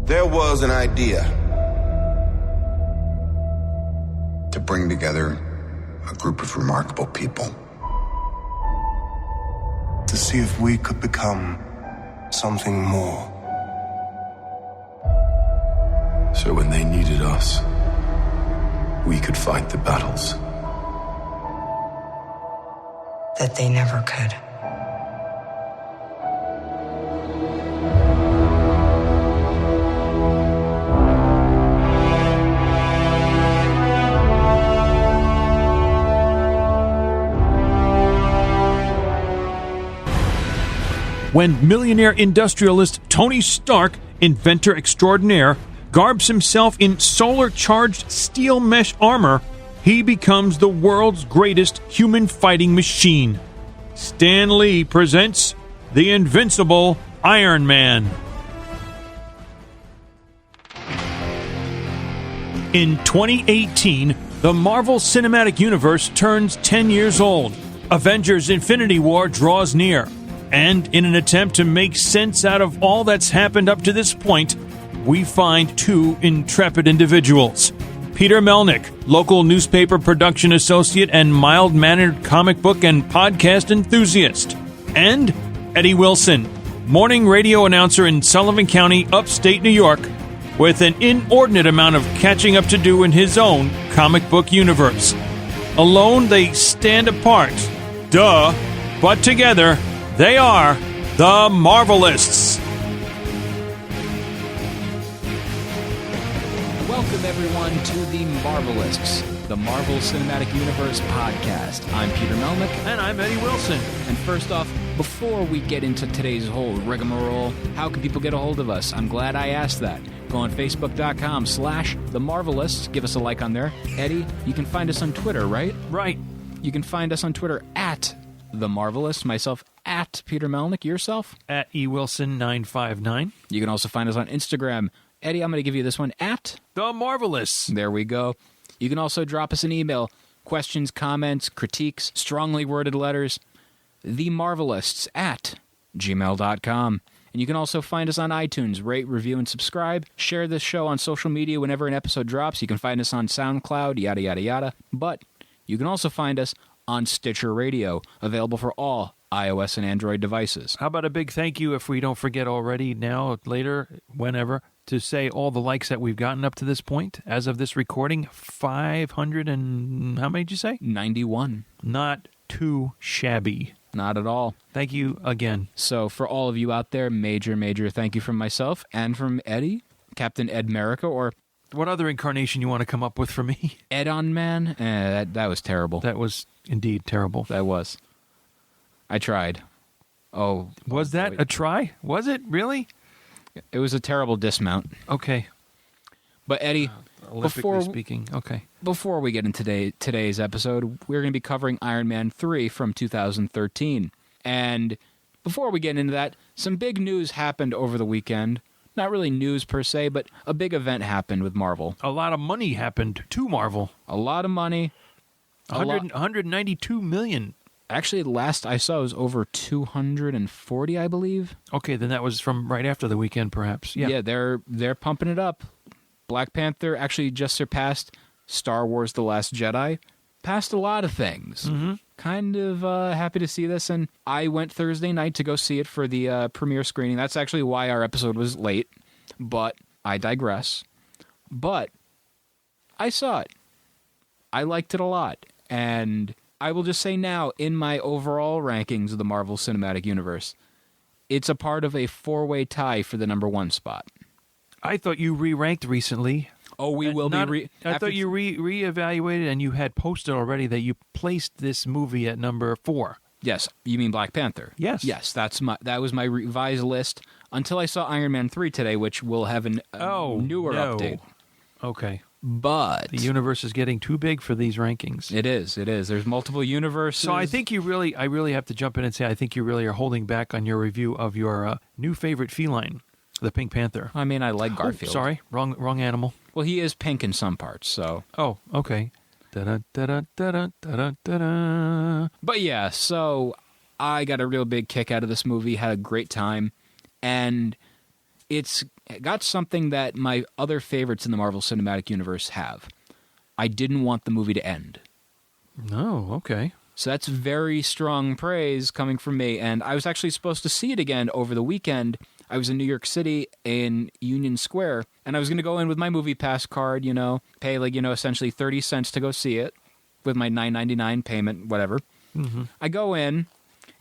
There was an idea to bring together a group of remarkable people. To see if we could become something more. So when they needed us, we could fight the battles that they never could. When millionaire industrialist Tony Stark, inventor extraordinaire, garbs himself in solar-charged steel mesh armor, he becomes the world's greatest human fighting machine. Stan Lee presents the invincible Iron Man. In 2018, the Marvel Cinematic Universe turns 10 years old. Avengers Infinity War draws near. And in an attempt to make sense out of all that's happened up to this point, we find two intrepid individuals. Peter Melnick, local newspaper production associate and mild-mannered comic book and podcast enthusiast. And Eddie Wilson, morning radio announcer in Sullivan County, upstate New York, with an inordinate amount of catching up to do in his own comic book universe. Alone, they stand apart. Duh. But together, they are the Marvelists. Welcome, everyone, to the Marvelists, the Marvel Cinematic Universe podcast. I'm Peter Melnick. And I'm Eddie Wilson. And first off, before we get into today's whole rigmarole, how can people get a hold of us? I'm glad I asked that. Go on Facebook.com/The Marvelists. Give us a like on there. Eddie, you can find us on Twitter, right? Right. You can find us on Twitter at The Marvelists, myself at Peter Melnick, yourself? At eWilson959. You can also find us on Instagram. Eddie, I'm going to give you this one, at The Marvelists. There we go. You can also drop us an email. Questions, comments, critiques, strongly worded letters. themarvelists@gmail.com. And you can also find us on iTunes. Rate, review, and subscribe. Share this show on social media whenever an episode drops. You can find us on SoundCloud, yada, yada, yada. But you can also find us on Stitcher Radio, available for all iOS and Android devices. How about a big thank you, if we don't forget already, now, later, whenever, to say all the likes that we've gotten up to this point. As of this recording, 500 and... how many did you say? 91. Not too shabby. Not at all. Thank you again. So for all of you out there, major thank you from myself and from Eddie, Captain Ed America, or... what other incarnation you want to come up with for me? Ed-on Man? That was terrible. That was indeed terrible. That was. I tried. Oh. Was that a try? Was it? Really? It was a terrible dismount. Okay. But Eddie, before we get into today's episode, we're going to be covering Iron Man 3 from 2013. And before we get into that, some big news happened over the weekend. Not really news per se, but a big event happened with Marvel. A lot of money happened to Marvel. A lot of money. 192 million. Actually, last I saw was over 240, I believe. Okay, then that was from right after the weekend, perhaps. Yeah, they're pumping it up. Black Panther actually just surpassed Star Wars The Last Jedi. Passed a lot of things. Mm-hmm. Kind of happy to see this, and I went Thursday night to go see it for the premiere screening. That's actually why our episode was late, but I digress. But I saw it. I liked it a lot, and I will just say now, in my overall rankings of the Marvel Cinematic Universe, it's a part of a four-way tie for the number one spot. I thought you re-ranked recently. Oh, we will be. I thought you re-evaluated and you had posted already that you placed this movie at number 4. Yes, you mean Black Panther? Yes. Yes, that was my revised list until I saw Iron Man 3 today, which will have a newer update. Okay. But the universe is getting too big for these rankings. It is. There's multiple universes. So I think I really have to jump in and say I think you really are holding back on your review of your new favorite feline, the Pink Panther. I mean, I like Garfield. Oh, sorry, wrong animal. Well, he is pink in some parts, so. Oh, okay. Da-da-da-da-da-da-da-da. But yeah, so I got a real big kick out of this movie, had a great time, and it's got something that my other favorites in the Marvel Cinematic Universe have. I didn't want the movie to end. No, okay. So that's very strong praise coming from me. And I was actually supposed to see it again over the weekend. I was in New York City in Union Square, and I was going to go in with my movie pass card, pay essentially 30 cents to go see it with my $9.99 payment, whatever. Mm-hmm. I go in,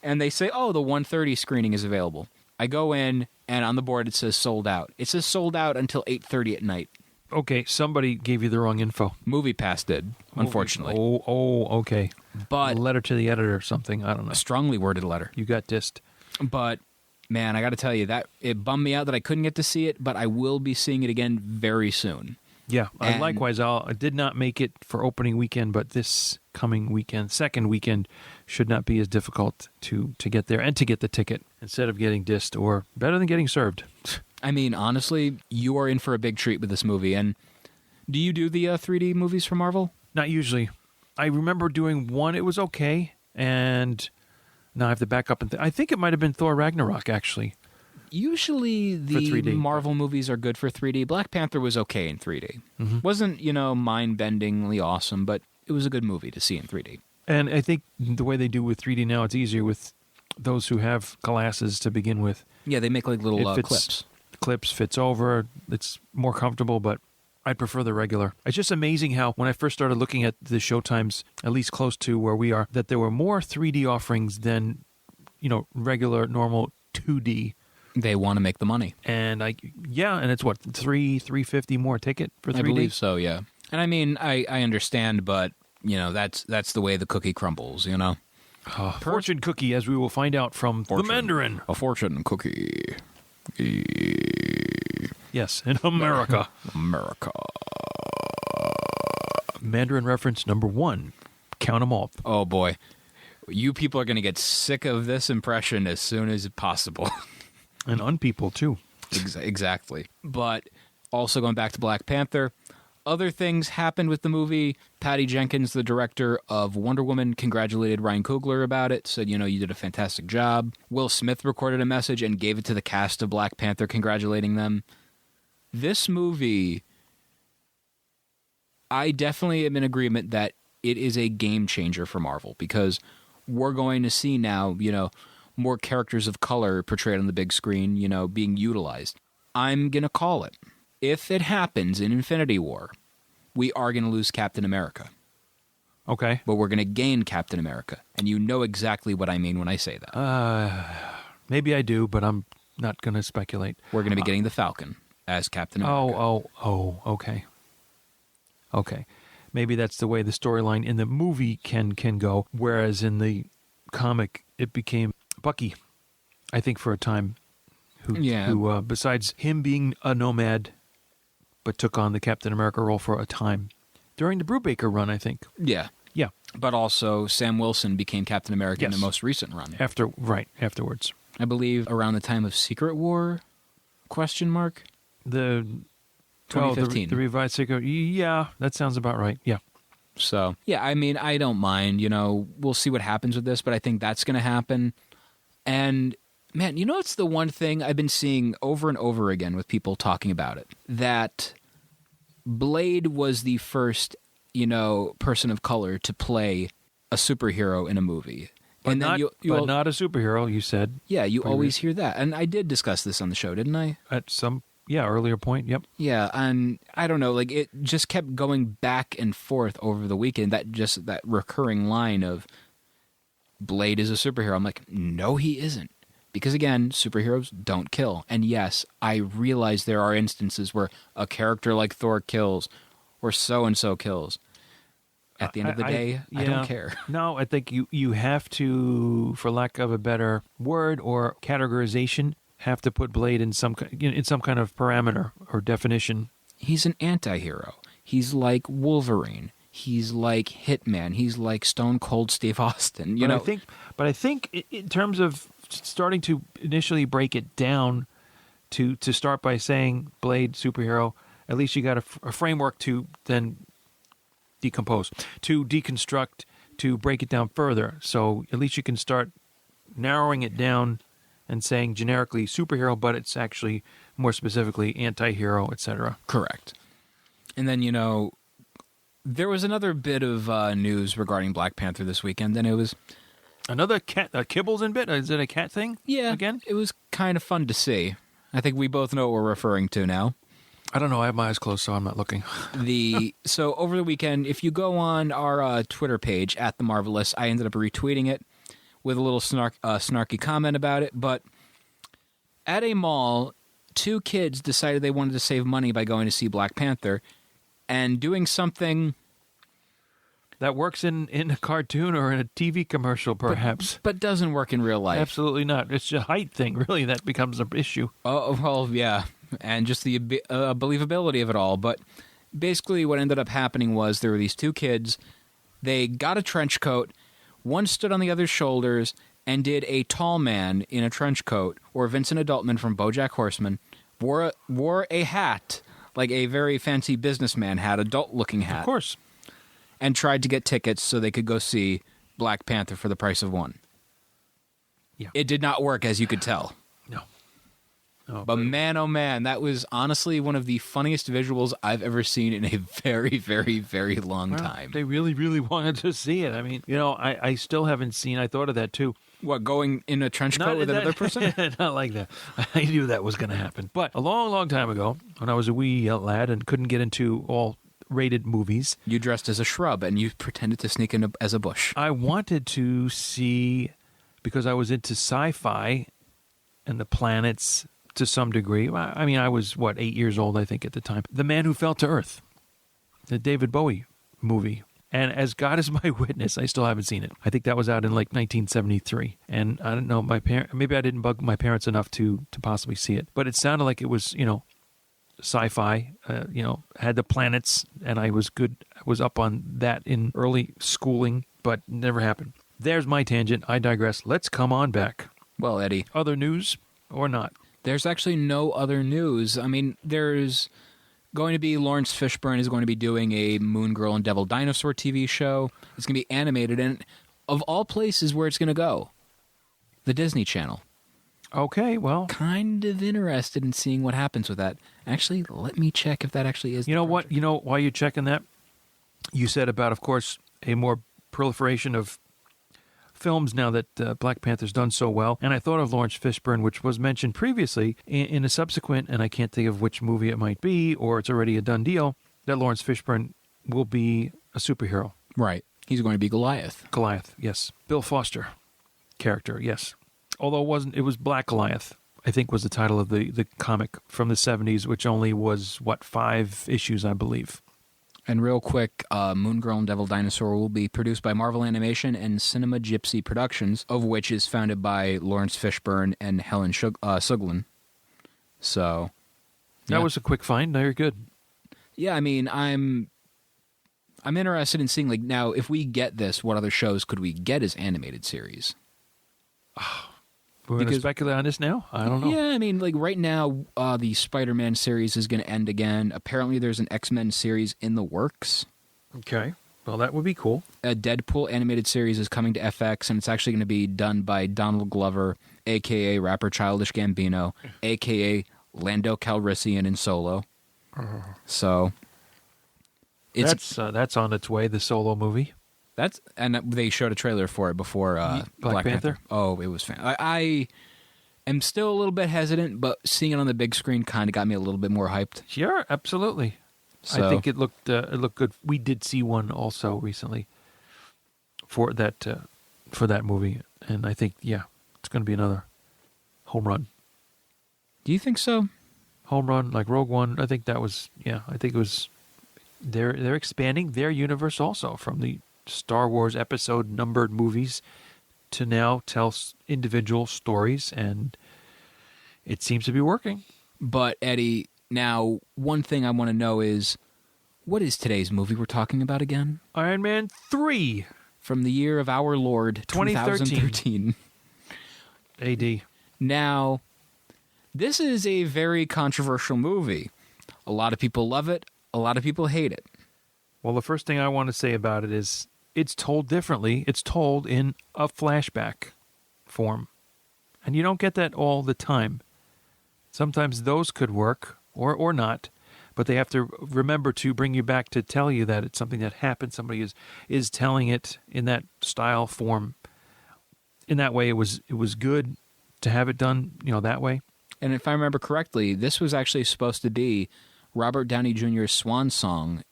and they say, oh, the 1:30 screening is available. I go in, and on the board it says sold out. It says sold out until 8:30 at night. Okay, somebody gave you the wrong info. Movie Pass did, unfortunately. Oh, okay. But a letter to the editor or something, I don't know. A strongly worded letter. You got dissed. But, man, I got to tell you, that it bummed me out that I couldn't get to see it, but I will be seeing it again very soon. Yeah, likewise, I did not make it for opening weekend, but this coming weekend, second weekend, should not be as difficult to get there and to get the ticket instead of getting dissed, or better than getting served. I mean, honestly, you are in for a big treat with this movie. And do you do the 3D movies for Marvel? Not usually. I remember doing one. It was okay. And now I have to back up. I think it might have been Thor Ragnarok, actually. Usually the Marvel movies are good for 3D. Black Panther was okay in 3D. Mm-hmm. Wasn't, mind-bendingly awesome, but it was a good movie to see in 3D. And I think the way they do with 3D now, it's easier with those who have glasses to begin with. Yeah, they make like little clips. Clips, fits over, it's more comfortable, but I'd prefer the regular. It's just amazing how when I first started looking at the showtimes, at least close to where we are, that there were more 3D offerings than, regular, normal 2D. They want to make the money. And and it's what, $350 more ticket for 3D? I believe so, yeah. And I mean, I understand, but, that's the way the cookie crumbles, Fortune cookie, as we will find out from the Mandarin. A fortune cookie. Yes, in America. Mandarin reference number 1. Count 'em all. Oh, boy. You people are going to get sick of this impression as soon as possible. And unpeople, too. Exactly. But also going back to Black Panther, other things happened with the movie. Patty Jenkins, the director of Wonder Woman, congratulated Ryan Coogler about it, said, you did a fantastic job. Will Smith recorded a message and gave it to the cast of Black Panther, congratulating them. This movie, I definitely am in agreement that it is a game changer for Marvel, because we're going to see now, more characters of color portrayed on the big screen, being utilized. I'm going to call it. If it happens in Infinity War, we are going to lose Captain America. Okay. But we're going to gain Captain America. And you know exactly what I mean when I say that. Maybe I do, but I'm not going to speculate. We're going to be getting the Falcon as Captain America. Okay. Okay. Maybe that's the way the storyline in the movie can go, whereas in the comic, it became Bucky, I think, for a time, who besides him being a nomad, but took on the Captain America role for a time during the Brubaker run, I think. Yeah. Yeah. But also, Sam Wilson became Captain America in the most recent run. Afterwards. I believe around the time of Secret War, ? The 2015. The revised Secret, yeah, that sounds about right, yeah. So, yeah, I mean, I don't mind, we'll see what happens with this, but I think that's going to happen. And, man, it's the one thing I've been seeing over and over again with people talking about it, that Blade was the first, person of color to play a superhero in a movie. But And not, then not a superhero, you said. Yeah, you always hear that. And I did discuss this on the show, didn't I? At some, earlier point, yep. Yeah, and I don't know, it just kept going back and forth over the weekend, that recurring line of Blade is a superhero. I'm like, no, he isn't. Because again, superheroes don't kill. And yes, I realize there are instances where a character like Thor kills, or so-and-so kills. At the end of the day, I don't care. No, I think you have to, for lack of a better word or categorization, have to put Blade in some kind of parameter or definition. He's an anti-hero. He's like Wolverine. He's like Hitman. He's like Stone Cold Steve Austin. I think in terms of starting to initially break it down, to start by saying Blade superhero, at least you got a framework to then decompose, to deconstruct, to break it down further. So at least you can start narrowing it down and saying generically superhero, but it's actually more specifically anti-hero, etc. Correct. And then, there was another bit of news regarding Black Panther this weekend, and it was... Another cat, Kibbles in bit? Is it a cat thing? Yeah. Again? It was kind of fun to see. I think we both know what we're referring to now. I don't know. I have my eyes closed, so I'm not looking. So over the weekend, if you go on our Twitter page, at the Marvelists, I ended up retweeting it with a little snarky comment about it. But at a mall, 2 kids decided they wanted to save money by going to see Black Panther and doing something... That works in a cartoon or in a TV commercial, perhaps. But doesn't work in real life. Absolutely not. It's a height thing, really, that becomes an issue. Oh, well, yeah. And just the believability of it all. But basically what ended up happening was there were these 2 kids. They got a trench coat. One stood on the other's shoulders and did a tall man in a trench coat, or Vincent Adultman from BoJack Horseman, wore a hat, like a very fancy businessman hat, adult-looking hat. Of course. And tried to get tickets so they could go see Black Panther for the price of one. Yeah. It did not work, as you could tell. No. But man, oh man, that was honestly one of the funniest visuals I've ever seen in a very, very, very long time. They really, really wanted to see it. I mean, I still haven't seen, I thought of that too. What, going in a trench coat with another person? Not like that. I knew that was going to happen. But a long, long time ago, when I was a wee lad and couldn't get into all rated movies. You dressed as a shrub and you pretended to sneak in as a bush. I wanted to see, because I was into sci-fi and the planets to some degree. I mean, I was, 8 years old, I think, at the time. The Man Who Fell to Earth, the David Bowie movie. And as God is my witness, I still haven't seen it. I think that was out in 1973. And I don't know, maybe I didn't bug my parents enough to possibly see it. But it sounded like it was, sci-fi, had the planets, and I was up on that in early schooling, but never happened. There's my tangent. I digress. Let's come on back. Well, Eddie. Other news or not? There's actually no other news. I mean, there's going to be Lawrence Fishburne is going to be doing a Moon Girl and Devil Dinosaur TV show. It's going to be animated, and of all places where it's going to go, the Disney Channel. Okay, well. Kind of interested in seeing what happens with that. Actually, let me check if that actually is. You know what? You know why you're checking that? You said about, of course, a more proliferation of films now that Black Panther's done so well. And I thought of Lawrence Fishburne, which was mentioned previously in a subsequent, and I can't think of which movie it might be, or it's already a done deal, that Lawrence Fishburne will be a superhero. Right. He's going to be Goliath. Goliath, yes. Bill Foster character, yes. Although it was Black Goliath, I think was the title of the comic from the 70s, which only was, 5 issues, I believe. And real quick, Moon Girl and Devil Dinosaur will be produced by Marvel Animation and Cinema Gypsy Productions, of which is founded by Lawrence Fishburne and Helen Suglin. So, that was a quick find. Very good. Yeah, I mean, I'm interested in seeing, now, if we get this, what other shows could we get as animated series? We're going to speculate on this now? I don't know. Yeah, I mean, right now, the Spider-Man series is going to end again. Apparently, there's an X-Men series in the works. Okay. Well, that would be cool. A Deadpool animated series is coming to FX, and it's actually going to be done by Donald Glover, a.k.a. rapper Childish Gambino, a.k.a. Lando Calrissian in Solo. So, that's on its way, the Solo movie. And they showed a trailer for it before Black Panther. Oh, it was fantastic. I am still a little bit hesitant, but seeing it on the big screen kind of got me a little bit more hyped. Sure, absolutely. So, I think it looked good. We did see one also recently for that movie, and I think it's going to be another home run. Do you think so? Home run like Rogue One. I think that was I think it was. They're expanding their universe also from the Star Wars episode numbered movies to now tell individual stories, and it seems to be working. But Eddie, now one thing I want to know is, what is today's movie we're talking about again? Iron Man 3 from the year of our Lord 2013 AD. Now, this is a very controversial movie. A lot of people love it, a lot of people hate it. Well, the first thing I want to say about it is it's told differently. It's told in a flashback form. And you don't get that all the time. Sometimes those could work or not, but they have to remember to bring you back to tell you that it's something that happened. Somebody is telling it in that style form. In that way, it was good to have it done, that way. And if I remember correctly, this was actually supposed to be Robert Downey Jr.'s swan song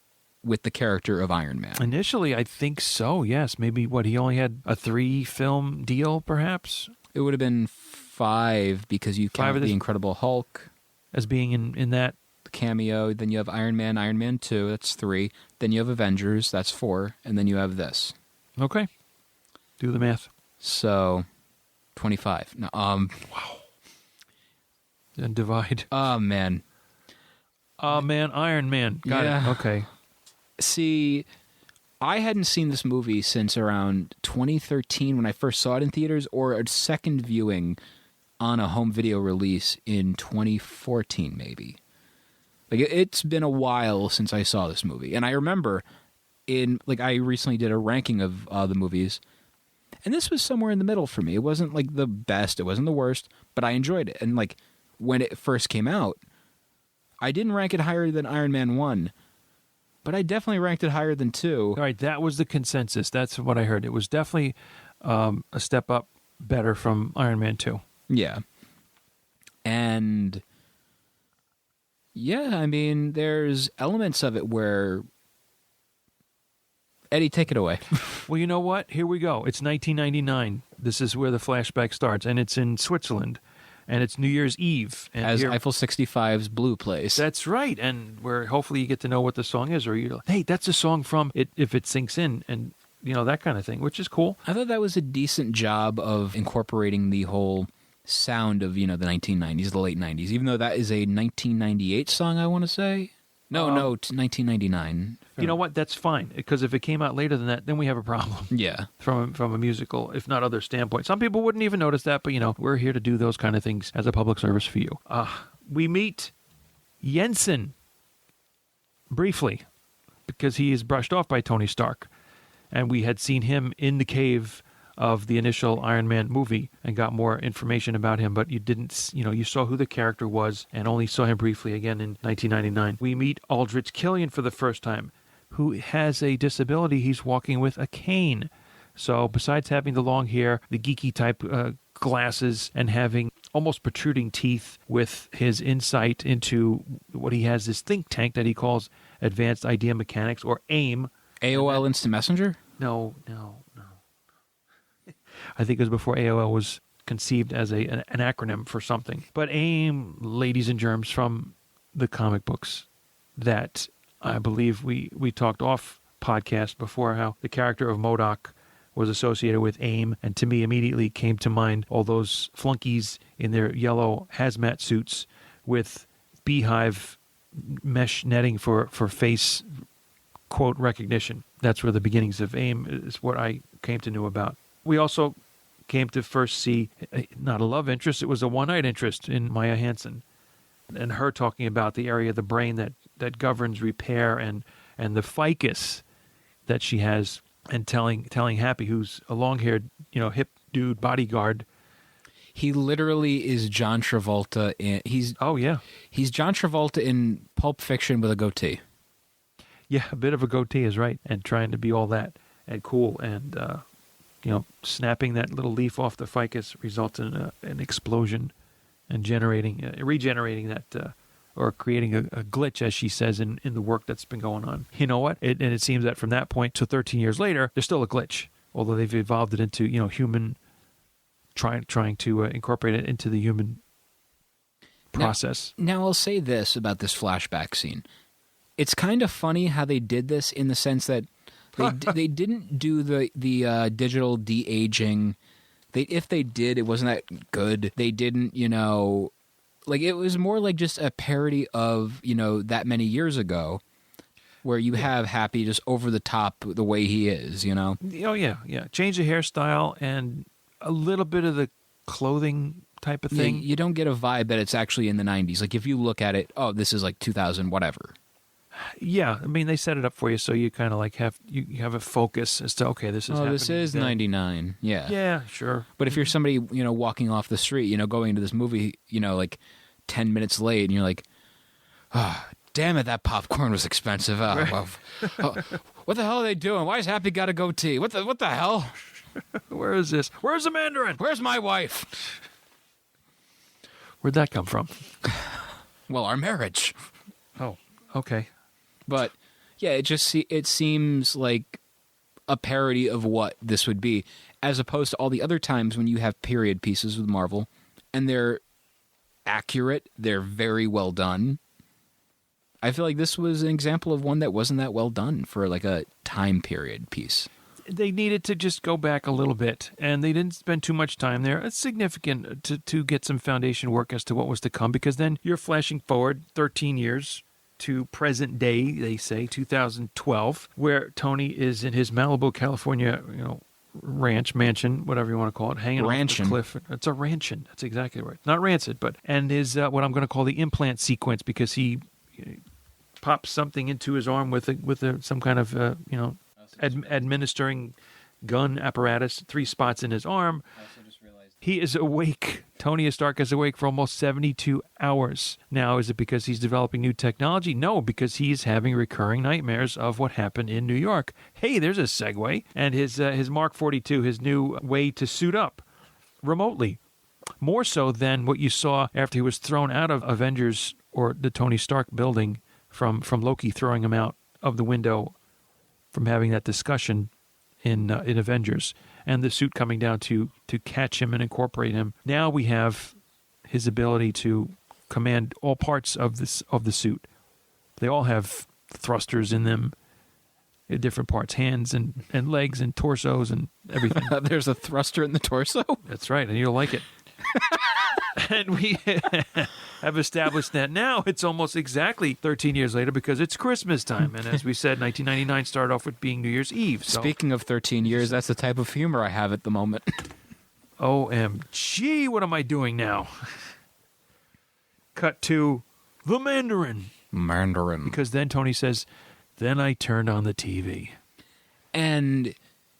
with the character of Iron Man. Initially, I think so, yes. Maybe, he only had a 3-film deal, perhaps? It would have been 5 because you count the Incredible Hulk as being in that cameo. Then you have Iron Man 2, that's 3. Then you have Avengers, that's 4. And then you have this. Okay. Do the math. So, 25. No, wow. And divide. Oh, man. Iron Man. Got it. Okay. See, I hadn't seen this movie since around 2013 when I first saw it in theaters, or a second viewing on a home video release in 2014, maybe. Like, it's been a while since I saw this movie. And I remember I recently did a ranking of the movies, and this was somewhere in the middle for me. It wasn't, the best, it wasn't the worst, but I enjoyed it. And, when it first came out, I didn't rank it higher than Iron Man 1, but I definitely ranked it higher than 2. All right, that was the consensus. That's what I heard. It was definitely a step up better from Iron Man 2. Yeah. And, yeah, I mean, there's elements of it where... Eddie, take it away. Well, you know what? Here we go. It's 1999. This is where the flashback starts, and it's in Switzerland. And it's New Year's Eve. And as Eiffel 65's Blue plays. That's right. And where hopefully you get to know what the song is. Or you're like, hey, that's a song from it if it sinks in. And, that kind of thing, which is cool. I thought that was a decent job of incorporating the whole sound of, the 1990s, the late 90s. Even though that is a 1998 song, I want to say. No, 1999. You know what? That's fine. Because if it came out later than that, then we have a problem. Yeah. From a musical, if not other standpoint. Some people wouldn't even notice that, but, we're here to do those kind of things as a public service for you. We meet Jensen briefly because he is brushed off by Tony Stark. And we had seen him in the cave of the initial Iron Man movie and got more information about him, but you didn't, you saw who the character was and only saw him briefly again in 1999. We meet Aldrich Killian for the first time, who has a disability. He's walking with a cane. So besides having the long hair, the geeky type glasses, and having almost protruding teeth with his insight into what he has, this think tank that he calls Advanced Idea Mechanics, or AIM. AOL Instant Messenger? No. I think it was before AOL was conceived as an acronym for something. But AIM, ladies and germs, from the comic books that I believe we talked off podcast before, how the character of MODOK was associated with AIM, and to me immediately came to mind all those flunkies in their yellow hazmat suits with beehive mesh netting for face, quote, recognition. That's where the beginnings of AIM is what I came to know about. We also came to first see, not a love interest, it was a one-night interest in Maya Hansen, and her talking about the area of the brain that governs repair and the ficus that she has, and telling Happy, who's a long-haired, hip dude bodyguard. He literally is John Travolta he's John Travolta in Pulp Fiction with a goatee. Yeah, a bit of a goatee is right, and trying to be all that and cool, and snapping that little leaf off the ficus results in an explosion and regenerating that, or creating a glitch, as she says in the work that's been going on. You know what? And it seems that from that point to 13 years later, there's still a glitch, although they've evolved it into human, trying to incorporate it into the human process. Now I'll say this about this flashback scene. It's kind of funny how they did this, in the sense that they didn't do the digital de-aging. If they did, it wasn't that good. They didn't, it was more like just a parody of, that many years ago, where you have Happy just over the top the way he is, Oh, yeah. Change the hairstyle and a little bit of the clothing type of thing. You don't get a vibe that it's actually in the 90s. Like, if you look at it, oh, this is like 2000 whatever. Yeah, I mean, they set it up for you so you kind of like have a focus as to, okay, this is happening. This is then. 99. Yeah. Yeah, sure. But if you're somebody, walking off the street, going into this movie, like 10 minutes late, and you're like, oh, damn it, that popcorn was expensive. Oh, what the hell are they doing? Why has Happy got a goatee? What the hell? Where is this? Where's the Mandarin? Where's my wife? Where'd that come from? Well, our marriage. Oh, okay. But yeah, it seems like a parody of what this would be, as opposed to all the other times when you have period pieces with Marvel, and they're accurate, they're very well done. I feel like this was an example of one that wasn't that well done for like a time period piece. They needed to just go back a little bit, and they didn't spend too much time there. It's significant to get some foundation work as to what was to come, because then you're flashing forward 13 years to present day, they say, 2012, where Tony is in his Malibu, California, ranch, mansion, whatever you want to call it, hanging off the cliff. It's a ranchon. That's exactly right. Not rancid, and his what I'm going to call the implant sequence, because he pops something into his arm with some kind of administering gun apparatus, 3 spots in his arm. He is awake. Tony Stark is awake for almost 72 hours. Now, is it because he's developing new technology? No, because he's having recurring nightmares of what happened in New York. Hey, there's a segue. And his Mark 42, his new way to suit up remotely. More so than what you saw after he was thrown out of Avengers, or the Tony Stark building, from Loki throwing him out of the window from having that discussion in Avengers, and the suit coming down to catch him and incorporate him. Now we have his ability to command all parts of the suit. They all have thrusters in them, in different parts, hands and legs and torsos and everything. There's a thruster in the torso? That's right, and you'll like it. And we have established that now it's almost exactly 13 years later, because it's Christmas time. And as we said, 1999 started off with being New Year's Eve. So. Speaking of 13 years, that's the type of humor I have at the moment. OMG, what am I doing now? Cut to the Mandarin. Because then Tony says, then I turned on the TV. And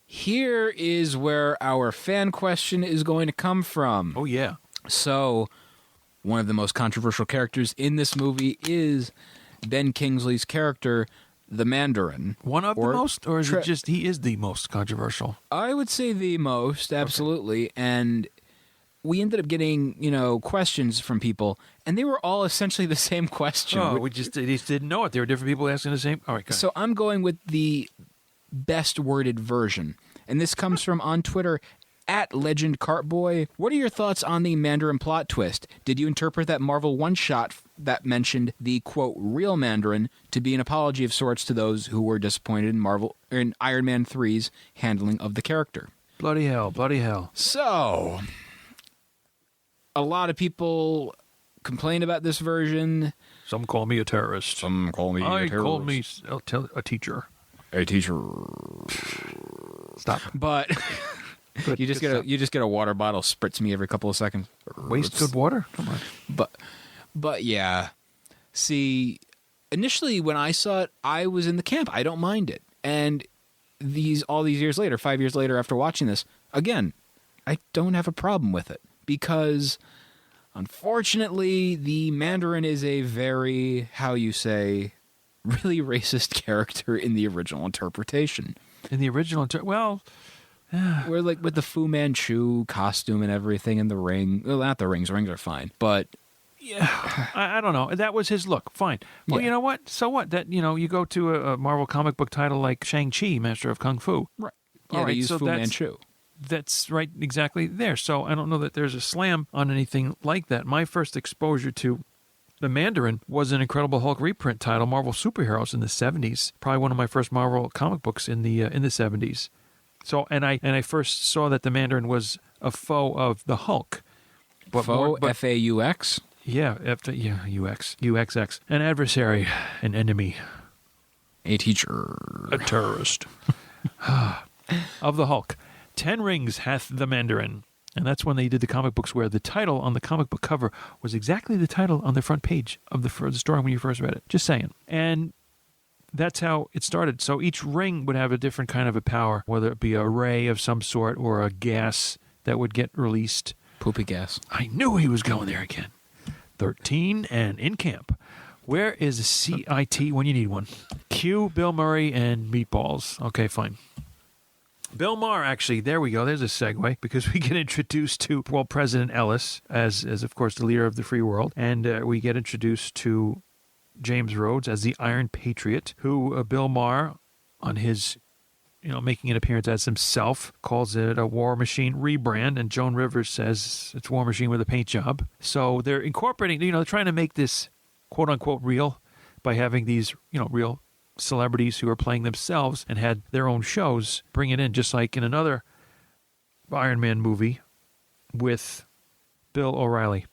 here is where our fan question is going to come from. Oh, yeah. So, one of the most controversial characters in this movie is Ben Kingsley's character, the Mandarin. One of the most? Or is it just he is the most controversial? I would say the most, absolutely. Okay. And we ended up getting, questions from people, and they were all essentially the same question. Oh, they just didn't know it. There were different people asking the same. All right, go ahead. So I'm going with the best worded version. And this comes from on Twitter, @LegendCartBoy. What are your thoughts on the Mandarin plot twist? Did you interpret that Marvel one-shot that mentioned the, quote, real Mandarin to be an apology of sorts to those who were disappointed in Iron Man 3's handling of the character? Bloody hell. So, a lot of people complain about this version. Some call me a terrorist. Some call me a terrorist. I call me a teacher. A teacher. Stop. But... You just get a water bottle spritz me every couple of seconds. Waste good water? Come on. But yeah. See, initially when I saw it, I was in the camp. I don't mind it. And all these years later, 5 years later after watching this, again, I don't have a problem with it. Because unfortunately, the Mandarin is a very, really racist character in the original interpretation. We're like with the Fu Manchu costume and everything and the ring. Well, not the rings. Rings are fine. But yeah, I don't know. That was his look. Fine. Well, You know what? So what? That, you go to a Marvel comic book title like Shang-Chi, Master of Kung Fu. Right. Yeah, they use Fu Manchu. That's right, exactly there. So I don't know that there's a slam on anything like that. My first exposure to the Mandarin was an Incredible Hulk reprint title, Marvel Superheroes, in the 70s. Probably one of my first Marvel comic books in the 70s. So, and I first saw that the Mandarin was a foe of the Hulk. Foe, F-A-U-X? Yeah, U-X, U-X-X. An adversary, an enemy. A teacher. A terrorist. Of the Hulk. 10 rings hath the Mandarin. And that's when they did the comic books where the title on the comic book cover was exactly the title on the front page of the story when you first read it. Just saying. And that's how it started. So each ring would have a different kind of a power, whether it be a ray of some sort or a gas that would get released. Poopy gas. I knew he was going there again. 13 and in camp. Where is a CIT when you need one? Cue Bill Murray and meatballs. Okay, fine. Bill Maher, actually, there we go. There's a segue because we get introduced to, well, President Ellis as of course, the leader of the free world. And we get introduced to James Rhodes as the Iron Patriot, who Bill Maher, on his, making an appearance as himself, calls it a War Machine rebrand. And Joan Rivers says it's War Machine with a paint job. So they're incorporating, they're trying to make this quote unquote real by having these, real celebrities who are playing themselves and had their own shows bring it in, just like in another Iron Man movie with Bill O'Reilly,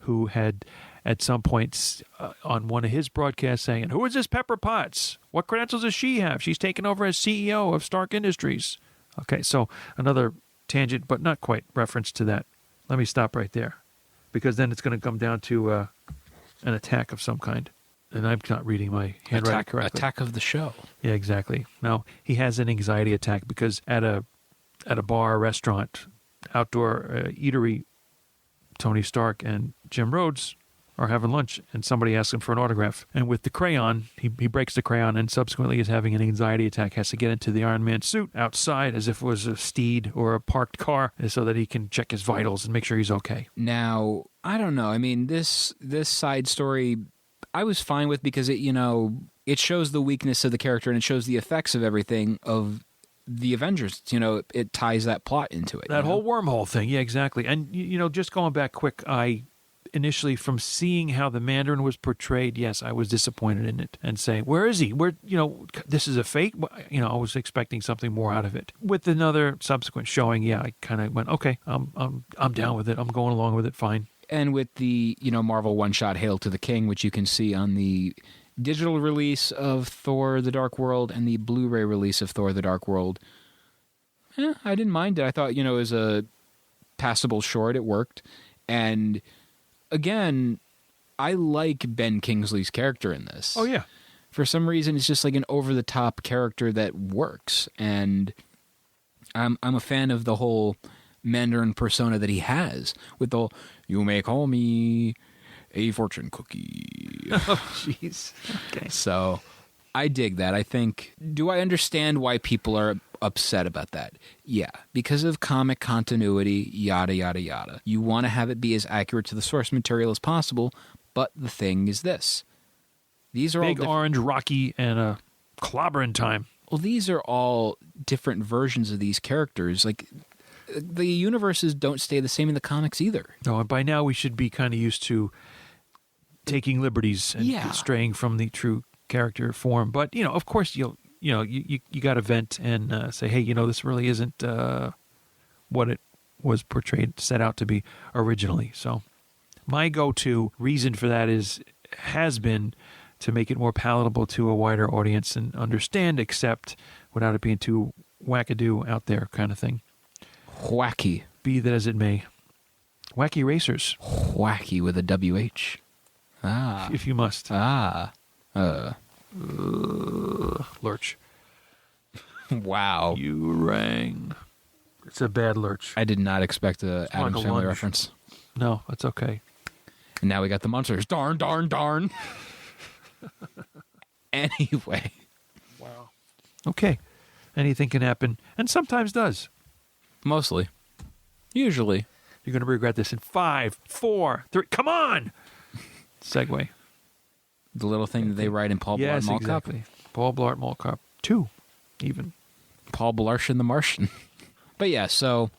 who had at some point on one of his broadcasts saying, "Who is this Pepper Potts? What credentials does she have? She's taken over as CEO of Stark Industries." Okay, so another tangent, but not quite reference to that. Let me stop right there, because then it's going to come down to an attack of some kind. And I'm not reading my handwriting correctly. Attack of the show. Yeah, exactly. Now, he has an anxiety attack because at a bar, restaurant, outdoor eatery, Tony Stark and Jim Rhodes are having lunch, and somebody asks him for an autograph. And with the crayon, he breaks the crayon and subsequently is having an anxiety attack, has to get into the Iron Man suit outside as if it was a steed or a parked car so that he can check his vitals and make sure he's okay. Now, I don't know. I mean, this side story I was fine with because it shows the weakness of the character and it shows the effects of everything of the Avengers. It ties that plot into it. That whole wormhole thing. Yeah, exactly. And, just going back quick, I initially, from seeing how the Mandarin was portrayed, yes, I was disappointed in it and saying, where is he? Where, this is a fake? I was expecting something more out of it. With another subsequent showing, yeah, I kind of went, okay, I'm down with it. I'm going along with it. Fine. And with the, Marvel one-shot Hail to the King, which you can see on the digital release of Thor The Dark World and the Blu-ray release of Thor The Dark World, I didn't mind it. I thought, it was a passable short. It worked. And again, I like Ben Kingsley's character in this. Oh, yeah. For some reason, it's just like an over-the-top character that works. And I'm a fan of the whole Mandarin persona that he has with the whole, "You may call me a fortune cookie." Oh, jeez. Okay. So I dig that. I think, do I understand why people are upset about that? Yeah, because of comic continuity, yada, yada, yada. You want to have it be as accurate to the source material as possible, but the thing is this. These are Big all Orange, Rocky, and a clobbering time. Well, these are all different versions of these characters. Like, the universes don't stay the same in the comics either. No, and by now we should be kind of used to taking liberties and straying from the true character form. But, of course, you got to vent and say, hey, this really isn't what it was portrayed, set out to be originally. So my go-to reason for that has been to make it more palatable to a wider audience and understand, accept, without it being too wackadoo out there kind of thing. Wacky. Be that as it may. Wacky Racers. Wacky with a WH. Ah. If you must. Ah. Lurch. Wow. You rang. It's a bad lurch. I did not expect a Addams Family reference. No, that's okay. And now we got the monsters. Darn, darn, darn. Anyway. Wow. Okay. Anything can happen, and sometimes does. Mostly. Usually. You're going to regret this in 5, 4, 3. Come on! Segue. The little thing that they write in Paul Blart Mall Cop. Exactly. Paul Blart Mall Cop 2, even. Paul Blartian the Martian. But yeah, so...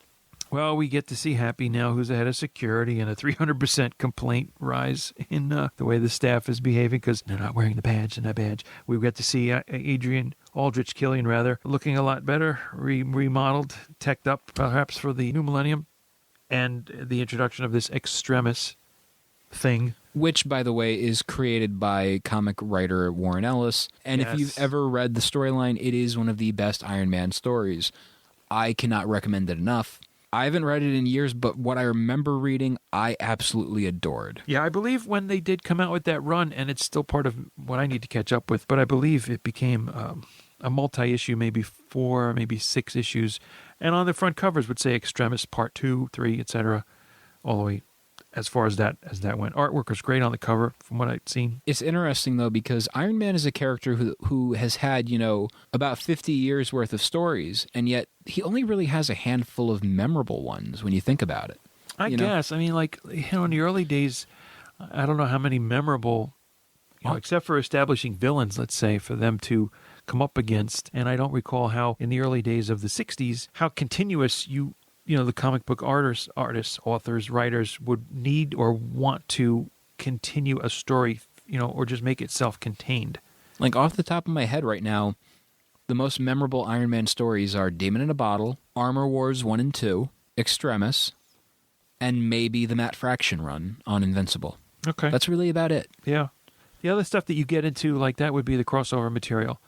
Well, we get to see Happy now, who's the head of security, and a 300% complaint rise in the way the staff is behaving because they're not wearing the badge and that badge. We get to see Killian, looking a lot better, remodeled, teched up, perhaps for the new millennium, and the introduction of this Extremis thing. Which, by the way, is created by comic writer Warren Ellis. And if you've ever read the storyline, it is one of the best Iron Man stories. I cannot recommend it enough. I haven't read it in years, but what I remember reading, I absolutely adored. Yeah, I believe when they did come out with that run, and it's still part of what I need to catch up with, but I believe it became a multi-issue, maybe 4, maybe 6 issues, and on the front covers would say Extremis Part 2, 3, etc., all the way as far as that went. Artwork was great on the cover from what I'd seen. It's interesting, though, because Iron Man is a character who has had, about 50 years worth of stories, and yet he only really has a handful of memorable ones when you think about it. I guess. I mean, in the early days, I don't know how many memorable, except for establishing villains, let's say, for them to come up against. And I don't recall how, in the early days of the 60s, how continuous the comic book artists, authors, writers would need or want to continue a story, or just make it self-contained. Like, off the top of my head right now, the most memorable Iron Man stories are Demon in a Bottle, Armor Wars 1 and 2, Extremis, and maybe the Matt Fraction run on Invincible. Okay. That's really about it. Yeah. The other stuff that you get into like that would be the crossover material,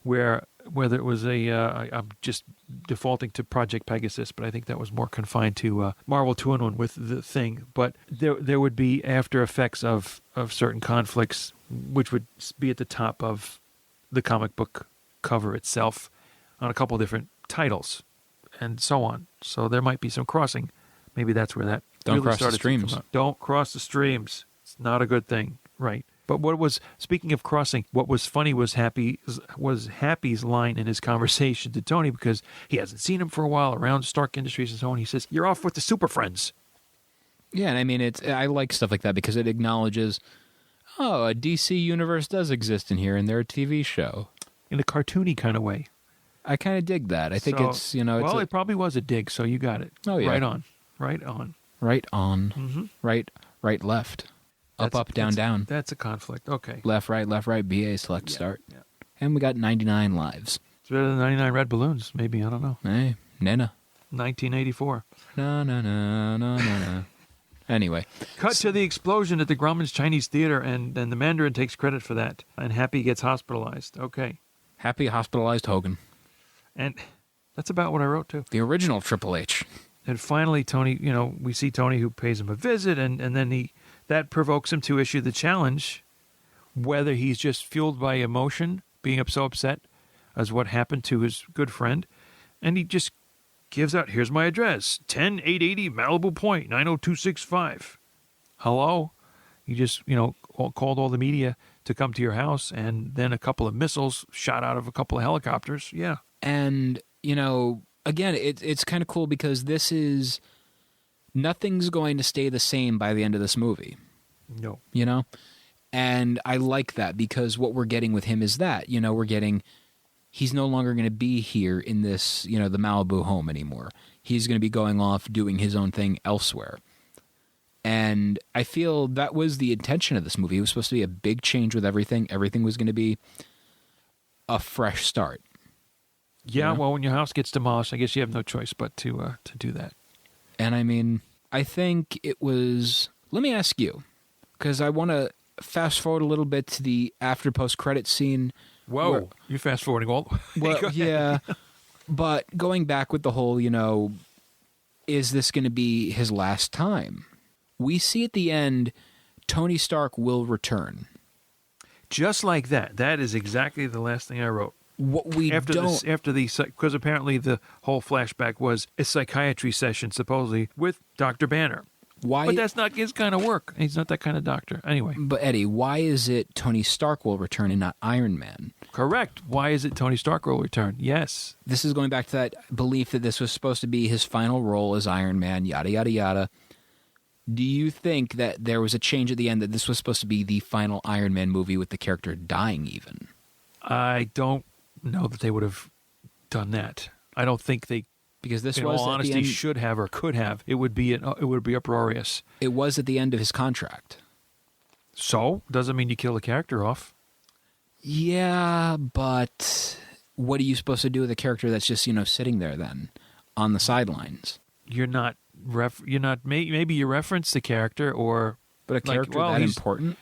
whether it was I'm just defaulting to Project Pegasus, but I think that was more confined to Marvel 2-in-1 with the Thing. But there would be after effects of certain conflicts, which would be at the top of the comic book cover itself on a couple different titles and so on. So there might be some crossing. Maybe that's where that Don't really cross the started to streams. come out. Don't cross the streams. It's not a good thing. Right. But speaking of crossing, what was funny was Happy's line in his conversation to Tony, because he hasn't seen him for a while around Stark Industries and so on. He says, "You're off with the Super Friends." Yeah, and I mean, I like stuff like that because it acknowledges, a DC universe does exist in here, and they're a TV show. In a cartoony kind of way. I kind of dig that. I think it's. It probably was a dig, so you got it. Oh, yeah. Right on. Right on. Right on. Mm-hmm. Right, left. Up, down. That's a conflict. Okay. Left, right, BA, select, start. Yeah. And we got 99 lives. It's better than 99 red balloons, maybe. I don't know. Hey, Nana. 1984. No. Anyway. Cut to the explosion at the Grauman's Chinese Theater, and the Mandarin takes credit for that. And Happy gets hospitalized. Okay. Happy hospitalized Hogan. And that's about what I wrote, too. The original Triple H. And finally, Tony, we see Tony who pays him a visit, and then that provokes him to issue the challenge, whether he's just fueled by emotion, being so upset as what happened to his good friend, and he just gives out, "Here's my address, 10880 Malibu Point, 90265. Hello? You just, called all the media to come to your house, and then a couple of missiles shot out of a couple of helicopters. Yeah. And, again, it's kind of cool because this is... Nothing's going to stay the same by the end of this movie. No. And I like that because what we're getting with him is that, we're getting... He's no longer going to be here in this, the Malibu home anymore. He's going to be going off doing his own thing elsewhere. And I feel that was the intention of this movie. It was supposed to be a big change with everything. Everything was going to be a fresh start. Yeah, well, when your house gets demolished, I guess you have no choice but to do that. And I mean, I think it was... Let me ask you, because I want to fast forward a little bit to the after post-credit scene. Whoa, you're fast forwarding all the way. Well, yeah, but going back with the whole, is this going to be his last time? We see at the end, Tony Stark will return. Just like that. That is exactly the last thing I wrote. What we because apparently the whole flashback was a psychiatry session, supposedly, with Dr. Banner. Why? But that's not his kind of work. He's not that kind of doctor. Anyway. But Eddie, why is it Tony Stark will return and not Iron Man? Correct. Why is it Tony Stark will return? Yes. This is going back to that belief that this was supposed to be his final role as Iron Man, yada, yada, yada. Do you think that there was a change at the end that this was supposed to be the final Iron Man movie with the character dying even? I don't know that they would have done that. I don't think they, because this in was all honesty, should have or could have. It would be uproarious. It was at the end of his contract. So doesn't mean you kill the character off. Yeah, but what are you supposed to do with a character that's just sitting there then on the sidelines? Maybe you reference the character, or but a character that important.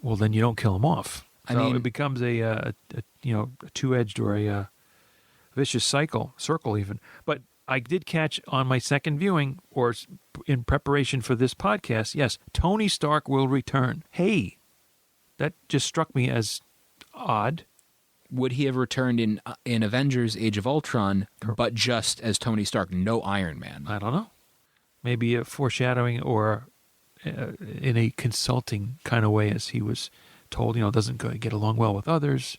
Well, then you don't kill him off. So I mean, it becomes a two-edged or a vicious circle even. But I did catch on my second viewing, or in preparation for this podcast, yes, Tony Stark will return. Hey, that just struck me as odd. Would he have returned in Avengers Age of Ultron, but just as Tony Stark, no Iron Man? I don't know. Maybe a foreshadowing or in a consulting kind of way, as he was told, doesn't get along well with others,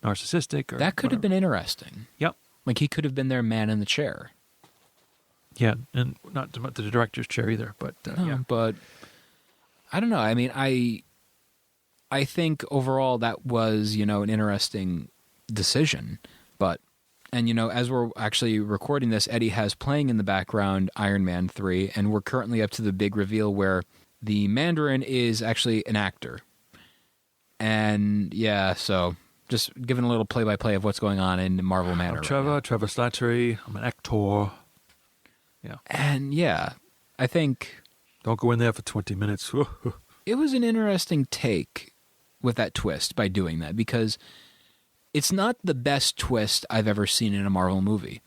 narcissistic. Or that could have been interesting. Yep. Like he could have been their man in the chair. Yeah, and not the director's chair either, but yeah. But I don't know. I mean, I think overall that was, an interesting decision. But, and, as we're actually recording this, Eddie has playing in the background Iron Man 3, and we're currently up to the big reveal where the Mandarin is actually an actor. And, yeah, so just giving a little play-by-play of what's going on in Marvel Manor. I'm Trevor Slattery. I'm an actor. Yeah. And, yeah, I think... Don't go in there for 20 minutes. It was an interesting take with that twist by doing that, because it's not the best twist I've ever seen in a Marvel movie.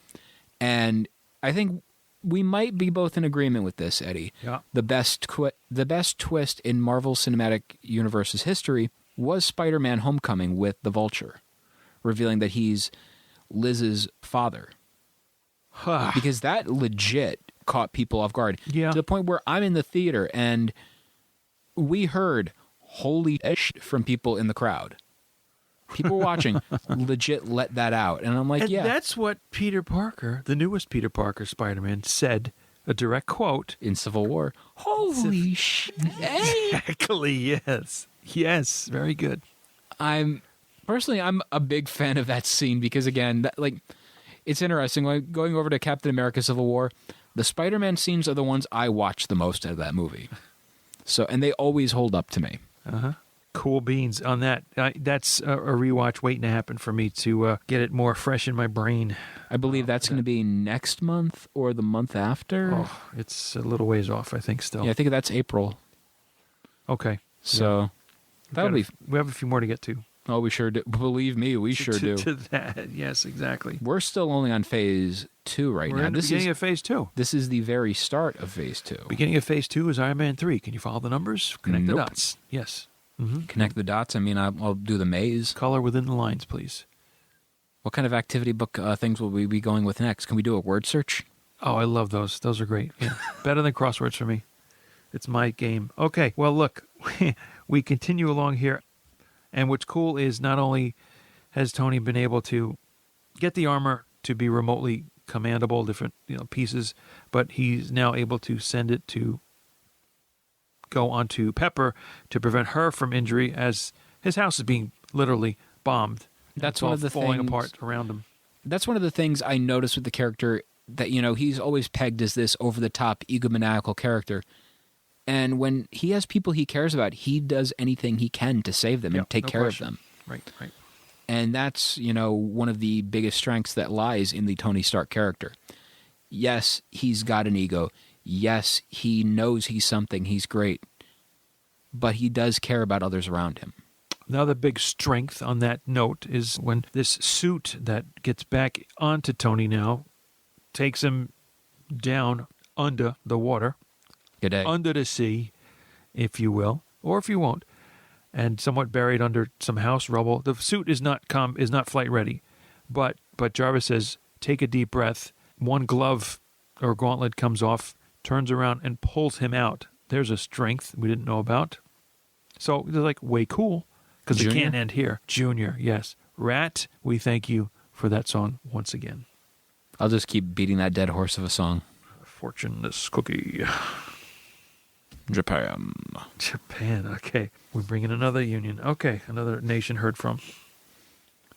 And I think we might be both in agreement with this, Eddie. Yeah. The best twist in Marvel Cinematic Universe's history was Spider-Man Homecoming with the Vulture, revealing that he's Liz's father. Because that legit caught people off guard. Yeah. To the point where I'm in the theater and we heard holy shit from people in the crowd. People watching legit let that out. And I'm like, and yeah. That's what Peter Parker, the newest Peter Parker Spider-Man, said, a direct quote. In Civil War. Holy shit. Exactly, yes. Yes, very good. I'm a big fan of that scene because, again, it's interesting. Like, going over to Captain America Civil War, the Spider-Man scenes are the ones I watch the most out of that movie. So, and they always hold up to me. Uh-huh. Cool beans on that. That's a rewatch waiting to happen for me to get it more fresh in my brain. I believe that's going to be next month or the month after. Oh, it's a little ways off, I think, still. Yeah, I think that's April. Okay. So, yeah. that'll be... We have a few more to get to. Oh, we sure do. Believe me, we sure do. To that, yes, exactly. We're still only on phase 2 right now. We're in the beginning of phase 2. This is the very start of phase 2. Beginning of phase 2 is Iron Man 3. Can you follow the numbers? Connect the dots. Yes. Mm-hmm. Connect the dots. I mean, I'll do the maze. Color within the lines, please. What kind of activity book things will we be going with next? Can we do a word search? Oh, I love those. Those are great. Yeah. Better than crosswords for me. It's my game. Okay, well, look, we continue along here. And what's cool is not only has Tony been able to get the armor to be remotely commandable, different pieces, but he's now able to send it to go onto Pepper to prevent her from injury, as his house is being literally bombed. That's one of the falling things apart around him. That's one of the things I noticed with the character, that he's always pegged as this over-the-top egomaniacal character. And when he has people he cares about, he does anything he can to save them and take care of them. Right. And that's, one of the biggest strengths that lies in the Tony Stark character. Yes, he's got an ego. Yes, he knows he's something. He's great. But he does care about others around him. Another big strength on that note is when this suit that gets back onto Tony now takes him down under the water. Good day. Under the sea, if you will, or if you won't, and somewhat buried under some house rubble. The suit is not flight ready, but Jarvis says, take a deep breath. One glove or gauntlet comes off, turns around and pulls him out. There's a strength we didn't know about. So they're like, way cool, because it can't end here. Junior, yes. Rat, we thank you for that song once again. I'll just keep beating that dead horse of a song. Fortuneless cookie. Japan, okay. We're bringing another union. Okay, another nation heard from.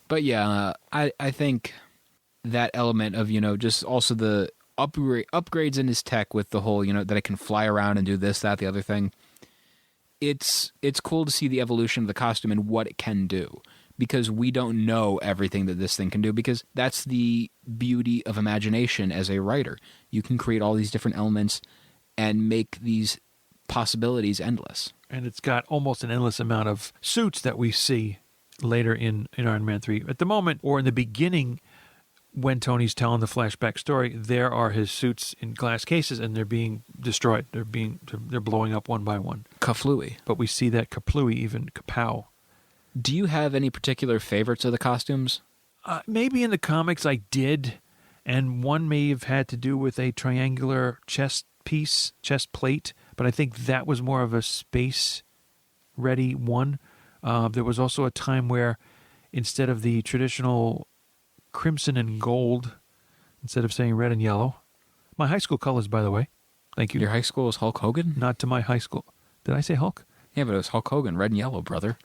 But yeah, I think that element of, just also the upgrades in his tech with the whole, that it can fly around and do this, that, the other thing. It's cool to see the evolution of the costume and what it can do, because we don't know everything that this thing can do, because that's the beauty of imagination as a writer. You can create all these different elements and make these possibilities endless. And it's got almost an endless amount of suits that we see later in Iron Man 3. At the moment, or in the beginning, when Tony's telling the flashback story, there are his suits in glass cases, and they're being destroyed. They're blowing up one by one. Kaflooey. But we see that kaplooey, even kapow. Do you have any particular favorites of the costumes? Maybe in the comics I did, and one may have had to do with a triangular chest plate, but I think that was more of a space-ready one. There was also a time where instead of the traditional crimson and gold, instead of saying red and yellow, my high school colors, by the way. Thank you. Your high school was Hulk Hogan? Not to my high school. Did I say Hulk? Yeah, but it was Hulk Hogan, red and yellow, brother.